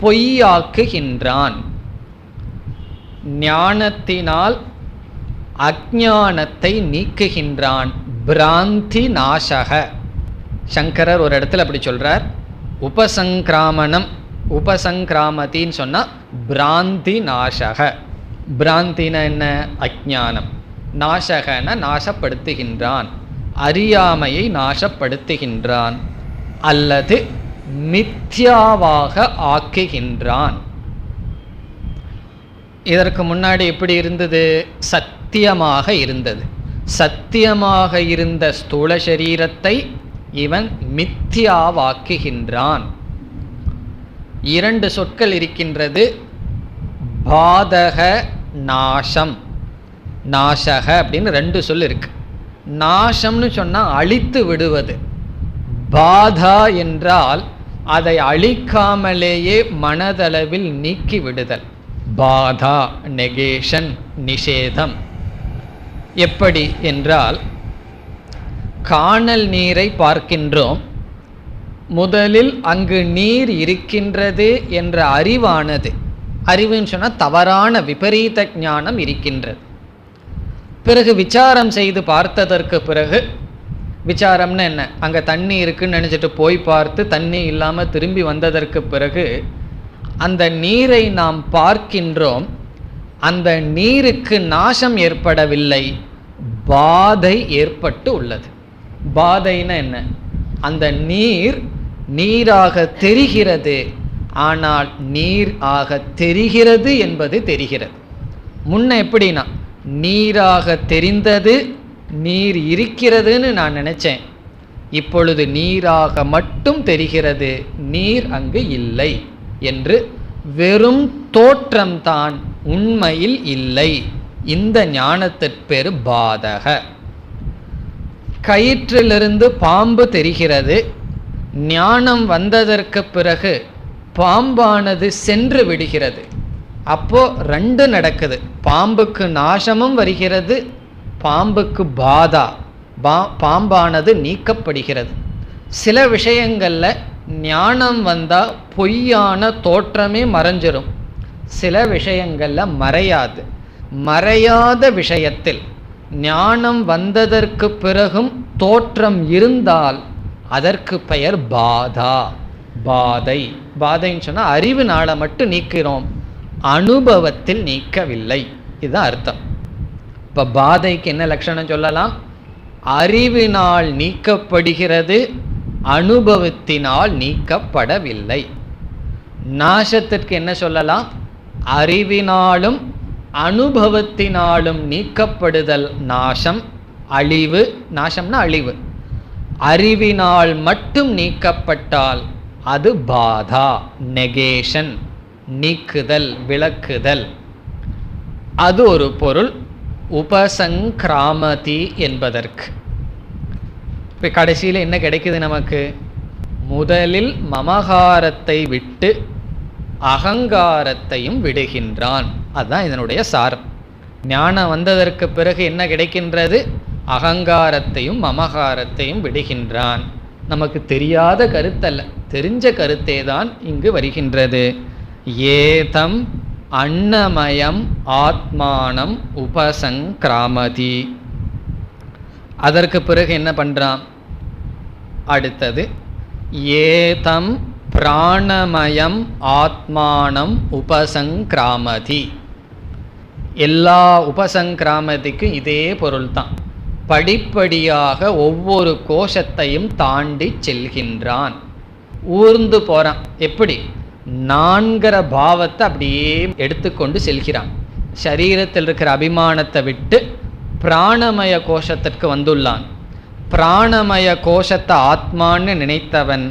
பொய்யாக்குகின்றான். ஞானத்தினால் அஞ்ஞானத்தை நீக்குகின்றான். பிராந்தி நாசக. சங்கரர் ஒரு இடத்துல அப்படி சொல்றார். உபசங்கிராமணம் உபசங்கிராமத்தின்னு சொன்னால் பிராந்தி நாசக. பிராந்தின என்ன? அஞ்ஞானம். நாசகன நாசப்படுத்துகின்றான், அறியாமையை நாசப்படுத்துகின்றான், அல்லது மித்யாவாக ஆக்குகின்றான். இதற்கு முன்னாடி எப்படி இருந்தது? சத்தியமாக இருந்தது. சத்தியமாக இருந்த ஸ்தூல சரீரத்தை இவன் மித்யாவாக்குகின்றான். 2 சொற்கள் இருக்கின்றது. பாதக நாசம். நாசக அப்படின்னு 2 சொல் இருக்கு. நாசம்னு சொன்னால் அழித்து விடுவது. பாதா என்றால் அதை அழிக்காமலேயே மனதளவில் நீக்கி விடுதல். பாதா நெகேஷன், நிஷேதம். எப்படி என்றால், காணல் நீரை பார்க்கின்றோம். முதலில் அங்கு நீர் இருக்கின்றது என்ற அறிவானது, அறிவுன்னு சொன்னால் தவறான விபரீத ஞானம் இருக்கின்றது. பிறகு விசாரம் செய்து பார்த்ததற்கு பிறகு, விசாரம்னு என்ன? அங்கே தண்ணி இருக்குன்னு நினச்சிட்டு போய் பார்த்து தண்ணி இல்லாமல் திரும்பி வந்ததற்கு பிறகு அந்த நீரை நாம் பார்க்கின்றோம். அந்த நீருக்கு நாசம் ஏற்படவில்லை, பாதை ஏற்பட்டு உள்ளது. பாதைன்னா என்ன? அந்த நீர் நீராக தெரிகிறது, ஆனால் நீர் ஆக தெரிகிறது என்பது தெரிகிறது. முன்ன எப்படின்னா, நீராக தெரிந்தது, நீர் இருக்கிறதுன்னு நான் நினைச்சேன். இப்பொழுது நீராக மட்டும் தெரிகிறது, நீர் அங்கு இல்லை என்று வெறும் தோற்றம்தான், உண்மையில் இல்லை. இந்த ஞானத்திற்கு பேரு பாதக. கயிற்றிலிருந்து பாம்பு தெரிகிறது. ஞானம் வந்ததற்கு பிறகு பாம்பானது சென்று விடுகிறது. அப்போ 2 நடக்குது. பாம்புக்கு நாசமும் வருகிறது, பாம்புக்கு பாதா, பாம்பானது நீக்கப்படுகிறது. சில விஷயங்களில் ஞானம் வந்தால் பொய்யான தோற்றமே மறைஞ்சிரும். சில விஷயங்களில் மறையாது. மறையாத விஷயத்தில் ஞானம் வந்ததற்கு பிறகும் தோற்றம் இருந்தால் அதற்கு பெயர் பாதா. பாதை. பாதைன்னு சொன்னால் அறிவுனால மட்டும் நீக்கிறோம், அனுபவத்தில் நீக்கவில்லை. இதுதான் அர்த்தம். இப்போ பாதைக்கு என்ன லட்சணம் சொல்லலாம்? அறிவினால் நீக்கப்படுகிறது, அனுபவத்தினால் நீக்கப்படவில்லை. நாசத்திற்கு என்ன சொல்லலாம்? அறிவினாலும் அனுபவத்தினாலும் நீக்கப்படுதல் நாசம், அழிவு. நாசம்னா அழிவு. அறிவினால் மட்டும் நீக்கப்பட்டால் அது பாதா, நெகேஷன், நீக்குதல், விளக்குதல். அது ஒரு பொருள் உபசங்கிராமதி என்பதற்கு. இப்போ கடைசியில் என்ன கிடைக்குது நமக்கு? முதலில் மமகாரத்தை விட்டு அகங்காரத்தையும் விடுகின்றான். அதுதான் இதனுடைய சாரம். ஞானம் வந்ததற்கு பிறகு என்ன கிடைக்கின்றது? அகங்காரத்தையும் மமகாரத்தையும் விடுகின்றான். நமக்கு தெரியாத கருத்தல்ல, தெரிஞ்ச கருத்தே தான் இங்கு வருகின்றது. ஏதம் அன்னமயம் ஆத்மானம் உபசங்கிராமதி. அதற்கு பிறகு என்ன பண்றான்? அடுத்தது ஏதம் பிராணமயம் ஆத்மானம் உபசங்கிராமதி. எல்லா உபசங்கிராமதிக்கும் இதே பொருள்தான். படிப்படியாக ஒவ்வொரு கோஷத்தையும் தாண்டி செல்கின்றான், ஊர்ந்து போறான். எப்படி? நான்கிற பாவத்தை அப்படியே எடுத்துக்கொண்டு செல்கிறான். சரீரத்தில் இருக்கிற அபிமானத்தை விட்டு பிராணமய கோஷத்திற்கு வந்துள்ளான். பிராணமய கோஷத்தை ஆத்மான்னு நினைத்தவன்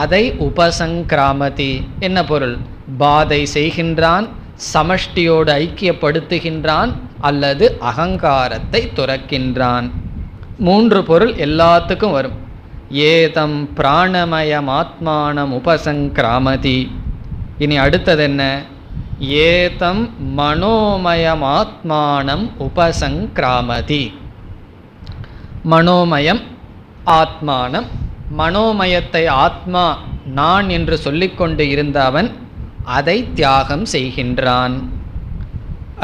அதை உபசங்கிராமதி. என்ன பொருள்? பாதை செய்கின்றான், சமஷ்டியோடு ஐக்கியப்படுத்துகின்றான், அல்லது அகங்காரத்தை துறக்கின்றான். மூன்று பொருள் எல்லாத்துக்கும் வரும். ஏதம் பிராணமயம் ஆத்மானம் உபசங்கிராமதி. இனி அடுத்தது என்ன? ஏதம் மனோமயம் ஆத்மானம் உபசங்கிராமதி. மனோமயம் ஆத்மானம். மனோமயத்தை ஆத்மா நான் என்று சொல்லிக்கொண்டு இருந்த அவன் அதை தியாகம் செய்கின்றான்.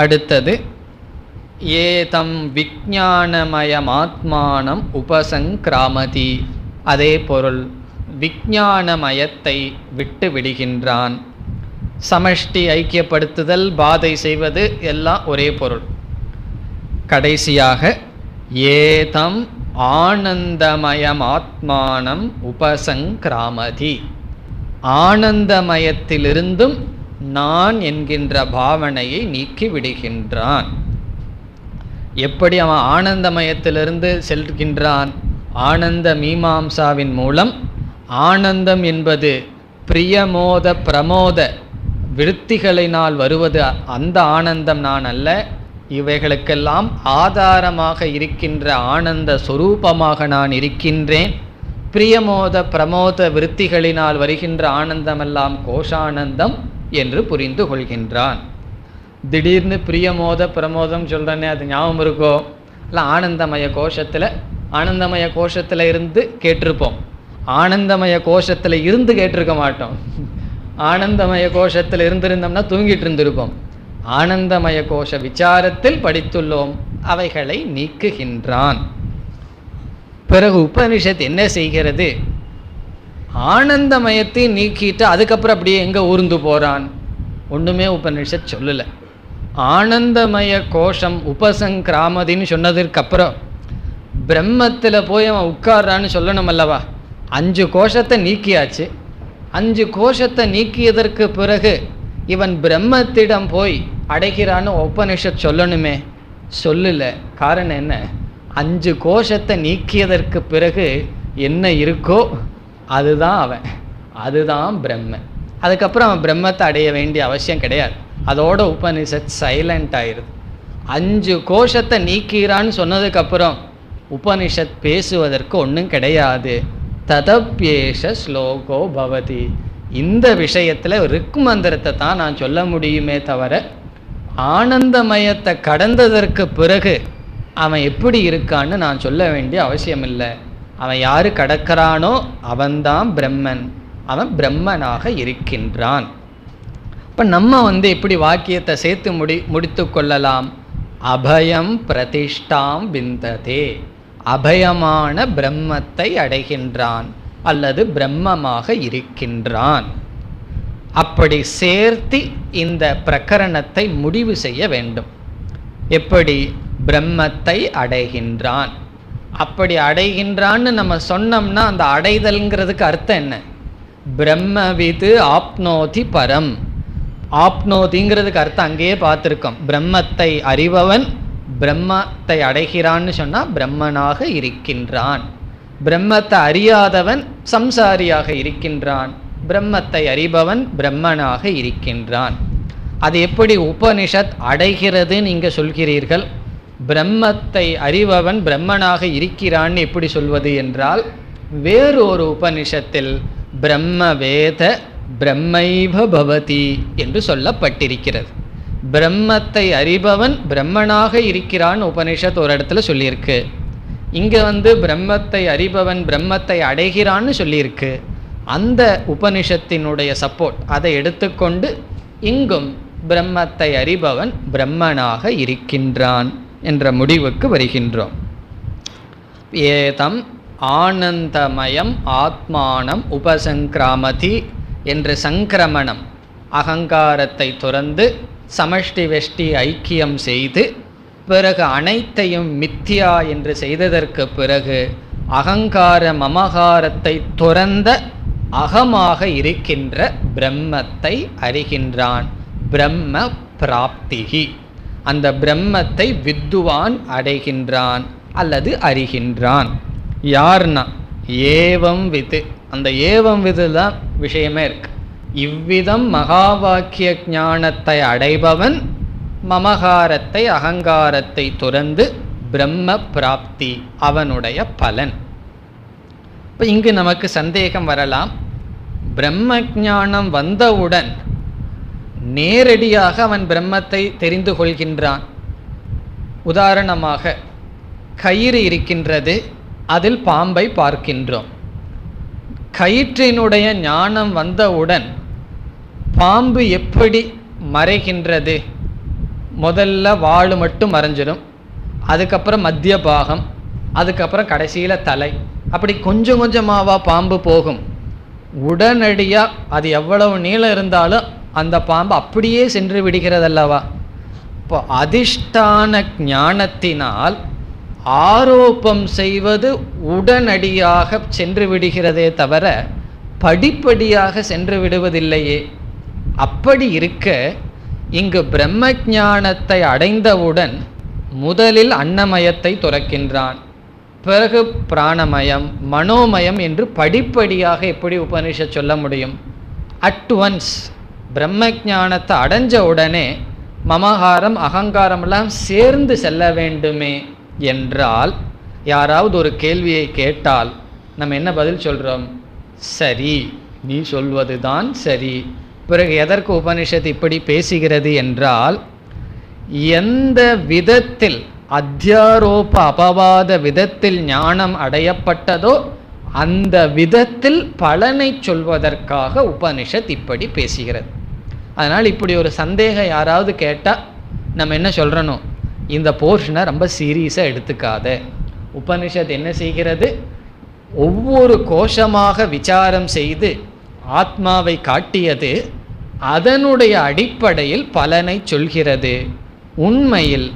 அடுத்தது ஏதம் விஞ்ஞானமயம் ஆத்மானம் உபசங்கிராமதி. அதே பொருள், விஞ்ஞானமயத்தை விட்டு விடுகின்றான். சமஷ்டி ஐக்கியப்படுத்துதல், பாதை செய்வது எல்லாம் ஒரே பொருள். கடைசியாக ஏதம் ஆனந்தமயம் ஆத்மானம் உபசங்கிராமதி. ஆனந்தமயத்திலிருந்தும் நான் என்கின்ற பாவனையை நீக்கி விடுகின்றான். எப்படி அவன் ஆனந்தமயத்திலிருந்து செல்கின்றான்? ஆனந்த மீமாம்சாவின் மூலம். ஆனந்தம் என்பது பிரியமோத பிரமோத விருத்திகளினால் வருவது, அந்த ஆனந்தம் நான் அல்ல. இவைகளுக்கெல்லாம் ஆதாரமாக இருக்கின்ற ஆனந்த சொரூபமாக நான் இருக்கின்றேன். பிரியமோத பிரமோத விருத்திகளினால் வருகின்ற ஆனந்தமெல்லாம் கோஷானந்தம் என்று புரிந்து கொள்கின்றான். திடீர்னு பிரியமோத பிரமோதம் சொல்கிறேன்னே, அது ஞாபகம் இருக்கோ? இல்லை, ஆனந்தமய கோஷத்தில், ஆனந்தமய கோஷத்தில் இருந்து கேட்டிருப்போம். ஆனந்தமய கோஷத்தில் இருந்து கேட்டிருக்க மாட்டோம். ஆனந்தமய கோஷத்தில் இருந்திருந்தோம்னா தூங்கிட்டு இருந்திருப்போம். ஆனந்தமய கோஷ விசாரத்தில் படித்துள்ளோம். அவைகளை நீக்குகின்றான். பிறகு உபனிஷத் என்ன செய்கிறது? ஆனந்தமயத்தை நீக்கிட்டு அதுக்கப்புறம் அப்படியே எங்கே ஊர்ந்து போகிறான்? ஒன்றுமே உபனிஷத் சொல்லலை. ஆனந்தமய கோஷம் உபசங்கிராமதின்னு சொன்னதுக்கப்புறம் பிரம்மத்தில் போய் அவன் உட்கார்றான்னு சொல்லணும் அல்லவா? 5 கோஷத்தை நீக்கியாச்சு. 5 கோஷத்தை நீக்கியதற்கு பிறகு இவன் பிரம்மத்திடம் போய் அடைகிறான்னு உபனிஷத் சொல்லணுமே, சொல்லல. காரணம் என்ன? 5 கோஷத்தை நீக்கியதற்கு பிறகு என்ன இருக்கோ அதுதான் அவன், அதுதான் பிரம்மன். அதுக்கப்புறம் அவன் பிரம்மத்தை அடைய வேண்டிய அவசியம் கிடையாது. அதோட உபனிஷத் சைலண்ட் ஆயிடுது. 5 கோஷத்தை நீக்கிறான்னு சொன்னதுக்கப்புறம் உபனிஷத் பேசுவதற்கு ஒன்றும் கிடையாது. ததப்யேஷ ஸ்லோகோ பவதி. இந்த விஷயத்தில் ரிக் மந்திரத்தை தான் நான் சொல்ல முடியுமே தவிர, ஆனந்தமயத்தை கடந்ததற்கு பிறகு அவன் எப்படி இருக்கான்னு நான் சொல்ல வேண்டிய அவசியம் இல்லை. அவன் யாரு கடக்கிறானோ அவன்தான் பிரம்மன், அவன் பிரம்மனாக இருக்கின்றான். இப்போ நம்ம எப்படி வாக்கியத்தை சேர்த்து முடித்து கொள்ளலாம்? அபயம் பிரதிஷ்டாம் விந்ததே. அபயமான பிரம்மத்தை அடைகின்றான். அல்லது பிரம்மமாக இருக்கின்றான். அப்படி சேர்த்து இந்த பிரகரணத்தை முடிவு செய்ய வேண்டும். எப்படி? பிரம்மத்தை அடைகின்றான். அப்படி அடைகின்றான்னு நம்ம சொன்னோம்னா அந்த அடைதல்ங்கிறதுக்கு அர்த்தம் என்ன? பிரம்மவிது ஆப்னோதி பரம். ஆப்னோதிங்கிறதுக்கு அர்த்தம் அங்கேயே பார்த்துருக்கோம். பிரம்மத்தை அறிபவன் பிரம்மத்தை அடைகிறான்னு சொன்னால் பிரம்மனாக இருக்கின்றான். பிரம்மத்தை அறியாதவன் சம்சாரியாக இருக்கின்றான். பிரம்மத்தை அறிபவன் பிரம்மனாக இருக்கின்றான். அது எப்படி உபனிஷத் அடைகிறது நீங்க சொல்கிறீர்கள்? பிரம்மத்தை அறிபவன் பிரம்மனாக இருக்கிறான் எப்படி சொல்வது என்றால், வேறு ஒரு உபனிஷத்தில் பிரம்ம வேத பிரம்மைவ பவதி என்று சொல்லப்பட்டிருக்கிறது. பிரம்மத்தை அறிபவன் பிரம்மனாக இருக்கிறான் உபனிஷத் ஒரு இடத்துல சொல்லியிருக்கு. இங்க பிரம்மத்தை அறிபவன் பிரம்மத்தை அடைகிறான்னு சொல்லியிருக்கு. அந்த உபனிஷத்தினுடைய சப்போர்ட் அதை எடுத்துக்கொண்டு இங்கும் பிரம்மத்தை அறிபவன் பிரம்மனாக இருக்கின்றான் என்ற முடிவுக்கு வருகின்றோம். ஏதம் ஆனந்தமயம் ஆத்மானம் உபசங்கிராமதி என்ற சங்கிரமணம், அகங்காரத்தை துறந்து சமஷ்டி வெஷ்டி ஐக்கியம் செய்து பிறகு அனைத்தையும் மித்யா என்று செய்ததற்கு பிறகு அகங்கார மமகாரத்தை துறந்த அகமாக இருக்கின்ற பிரம்மத்தை அறிகின்றான். பிரம்ம பிராப்திகி, அந்த பிரம்மத்தை வித்துவான் அடைகின்றான் அல்லது அறிகின்றான். யார்னா ஏவம் விது. அந்த ஏவம் விது தான் விஷயமே இருக்கு. இவ்விதம் மகா வாக்கிய ஞானத்தை அடைபவன் மமகாரத்தை அகங்காரத்தை துறந்து பிரம்ம பிராப்தி அவனுடைய பலன். இப்போ இங்கு நமக்கு சந்தேகம் வரலாம். பிரம்ம ஞானம் வந்தவுடன் நேரடியாக அவன் பிரம்மத்தை தெரிந்து கொள்கின்றான். உதாரணமாக கயிறு இருக்கின்றது, அதில் பாம்பை பார்க்கின்றோம். கயிற்றினுடைய ஞானம் வந்தவுடன் பாம்பு எப்படி மறைகின்றது? முதல்ல வாழு மட்டும் மறைஞ்சிடும், அதுக்கப்புறம் மத்திய பாகம், அதுக்கப்புறம் கடைசியில் தலை. அப்படி கொஞ்சம் கொஞ்சமாவா பாம்பு போகும்? உடனடியாக அது எவ்வளவு நீளம் இருந்தாலும் அந்த பாம்பு அப்படியே சென்று விடுகிறதல்லவா? இப்போ அதிஷ்டான ஞானத்தினால் ஆரோப்பம் செய்வது உடனடியாக சென்று விடுகிறதே தவிர படிப்படியாக சென்று விடுவதில்லையே. அப்படி இருக்க இங்கு பிரம்ம ஞானத்தை அடைந்தவுடன் முதலில் அன்னமயத்தை துறக்கின்றான், பிறகு பிராணமயம் மனோமயம் என்று படிப்படியாக எப்படி உபனிஷத் சொல்ல முடியும்? அட் ஒன்ஸ் பிரம்ம ஞானத்தை அடைஞ்ச உடனே மமகாரம் அகங்காரமெல்லாம் சேர்ந்து செல்ல வேண்டுமே என்றால், யாராவது ஒரு கேள்வியை கேட்டால் நம்ம என்ன பதில் சொல்கிறோம்? சரி, நீ சொல்வது தான் சரி. பிறகு எதற்கு உபனிஷத் இப்படி பேசுகிறது என்றால், எந்த விதத்தில் அத்தியாரோப அபவாத விதத்தில் ஞானம் அடையப்பட்டதோ அந்த விதத்தில் பலனை சொல்வதற்காக உபனிஷத் இப்படி பேசுகிறது. அதனால் இப்படி ஒரு சந்தேகம் யாராவது கேட்டால் நம்ம என்ன சொல்கிறோம்? இந்த போர்ஷனை ரொம்ப சீரியஸாக எடுத்துக்காத. உபனிஷத் என்ன செய்கிறது? ஒவ்வொரு கோஷமாக விசாரம் செய்து ஆத்மாவை காட்டியது, அதனுடைய அடிப்படையில் பலனை சொல்கிறது. உண்மையில்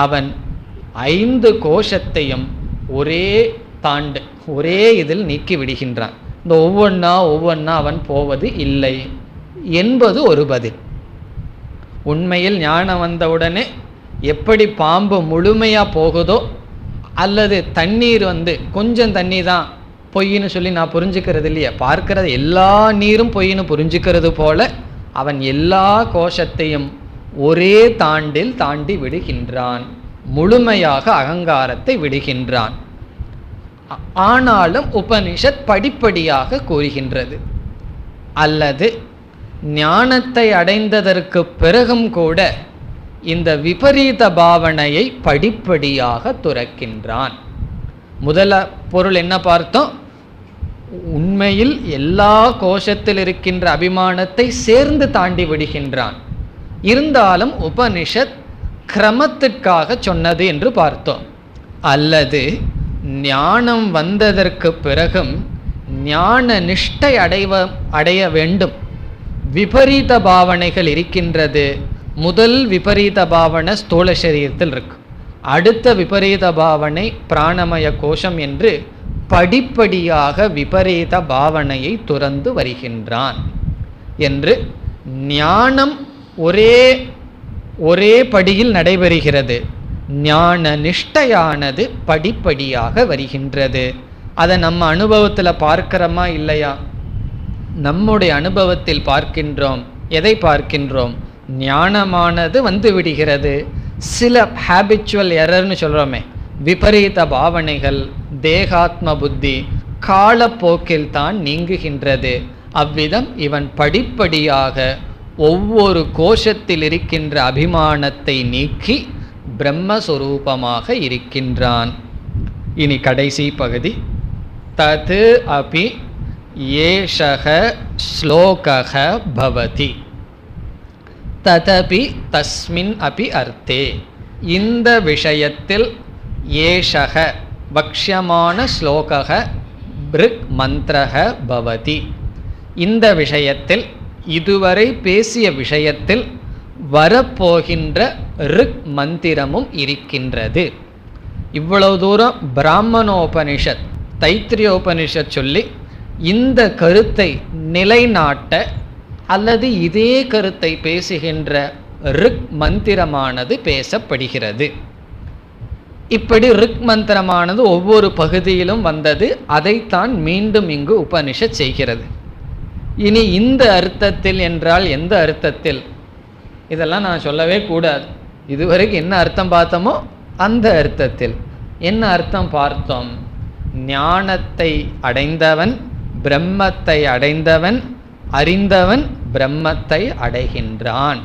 அவன் 5 கோஷத்தையும் ஒரே தாண்டு ஒரே இதில் நீக்கி விடுகின்றான். இந்த ஒவ்வொன்றா அவன் போவது இல்லை என்பது ஒரு பதில். உண்மையில் ஞானம் வந்தவுடனே எப்படி பாம்பு முழுமையாக போகுதோ, அல்லது தண்ணீர் கொஞ்சம் தண்ணி தான் பொய்ன்னு சொல்லி நான் புரிஞ்சுக்கிறது இல்லையா, பார்க்கறது எல்லா நீரும் பொய்ன்னு புரிஞ்சுக்கிறது போல அவன் எல்லா கோஷத்தையும் ஒரே தாண்டில் தாண்டி விடுகின்றான், முழுமையாக அகங்காரத்தை விடுகின்றான். ஆனாலும் உபனிஷத் படிப்படியாக கூறுகின்றது. அல்லது ஞானத்தை அடைந்ததற்கு பிறகும் கூட இந்த விபரீத பாவனையை படிப்படியாக துறக்கின்றான். முதல பொருள் என்ன பார்த்தோம்? உண்மையில் எல்லா கோஷத்தில் இருக்கின்ற அபிமானத்தை சேர்ந்து தாண்டி விடுகின்றான். இருந்தாலும் உபனிஷத் கிரமத்திற்காக சொன்னது என்று பார்த்தோம். அல்லது ஞானம் வந்ததற்கு பிறகும் ஞான நிஷ்டை அடைய வேண்டும். விபரீத பாவனைகள் இருக்கின்றது. முதல் விபரீத பாவனை ஸ்தூல சரீரத்தில் இருக்கு, அடுத்த விபரீத பாவனை பிராணமய கோஷம் என்று படிப்படியாக விபரீத பாவனையை துறந்து வருகின்றான் என்று ஞானம் ஒரே படியில் நடைபெறுகிறது. ஞான நிஷ்டையானது படிப்படியாக வருகின்றது. அதை நம்ம அனுபவத்தில் பார்க்கிறோமா இல்லையா? நம்முடைய அனுபவத்தில் பார்க்கின்றோம். எதை பார்க்கின்றோம்? ஞானமானது வந்து விடுகிறது. சில ஹேபிச்சுவல் எரர்னு சொல்கிறோமே, விபரீத பாவனைகள், தேகாத்ம புத்தி காலப்போக்கில் தான் நீங்குகின்றது. அவ்விதம் இவன் படிப்படியாக ஒவ்வொரு கோஷத்தில் இருக்கின்ற அபிமானத்தை நீக்கி பிரம்மஸ்வரூபமாக இருக்கின்றான். இனி கடைசி பகுதி. தது அபி ஏஷக ஸ்லோகக பவதி. ததபி தஸ்மின் அபி அர்த்தே, இந்த விஷயத்தில் ஏஷக வக்ஷ்யமான ஸ்லோகக பிருக் மந்திரக பவதி, இந்த விஷயத்தில் இதுவரை பேசிய விஷயத்தில் வரப்போகின்ற ரிக் மந்திரமும் இருக்கின்றது. இவ்வளவு தூரம் பிராமணோபனிஷத் தைத்திரியோபனிஷத் சொல்லி இந்த கருத்தை நிலைநாட்ட அல்லது இதே கருத்தை பேசுகின்ற ரிக் மந்திரமானது பேசப்படுகிறது. இப்படி ரிக் மந்திரமானது ஒவ்வொரு பகுதியிலும் வந்தது. அதைத்தான் மீண்டும் இங்கு உபனிஷத் செய்கிறது. இனி இந்த அர்த்தத்தில் என்றால் எந்த அர்த்தத்தில்? இதெல்லாம் நான் சொல்லவே கூடாது. இதுவரைக்கும் என்ன அர்த்தம் பார்த்தோமோ அந்த அர்த்தத்தில். என்ன அர்த்தம் பார்த்தோம்? ஞானத்தை அடைந்தவன், பிரம்மத்தை அடைந்தவன், அறிந்தவன் பிரம்மத்தை அடைகின்றான்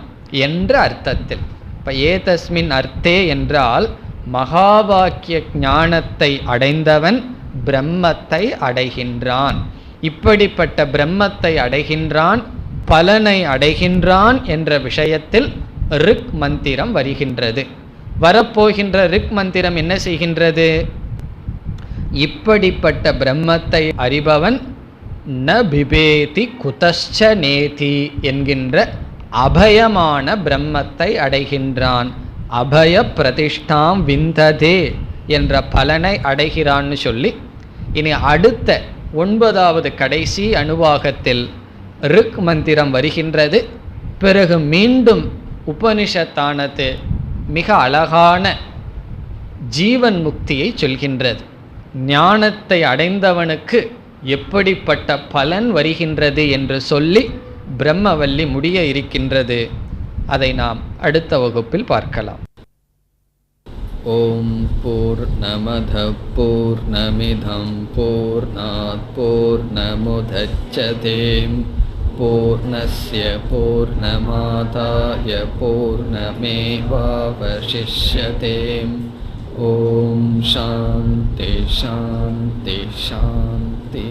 என்ற அர்த்தத்தில். இப்போ ஏதஸ்மின் அர்த்தே என்றால் மகா வாக்கிய ஞானத்தை அடைந்தவன் பிரம்மத்தை அடைகின்றான். இப்படிப்பட்ட பிரம்மத்தை அடைகின்றான், பலனை அடைகின்றான் என்ற விஷயத்தில் ரிக் மந்திரம் வருகின்றது. வரப்போகின்ற ரிக் மந்திரம் என்ன செய்கின்றது? இப்படிப்பட்ட பிரம்மத்தை அறிபவன் ந பிபேதி குதஸ்ச நேதி என்கின்ற அபயமான பிரம்மத்தை அடைகின்றான். அபய பிரதிஷ்டாம் விந்ததே என்ற பலனை அடைகிறான்னு சொல்லி, இனி அடுத்த 9வது கடைசி அணுவாகத்தில் ரிக் மந்திரம் வருகின்றது. பிறகு மீண்டும் உபனிஷத்தானது மிக அழகான ஜீவன் முக்தியை சொல்கின்றது. ஞானத்தை அடைந்தவனுக்கு எப்படிப்பட்ட பலன் வருகின்றது என்று சொல்லி பிரம்மவல்லி முடிய இருக்கின்றது. அதை நாம் அடுத்த வகுப்பில் பார்க்கலாம். ஓம் பூர்ணமத பூர்ணமிதம் பூர்ணாத் பூர்ணமுதச்யதே பூர்ணஸ்ய பூர்ணமாதாய பூர்ணமேவாவசிஷ்யதே. ஓம் சாந்தி சாந்தி சாந்தி.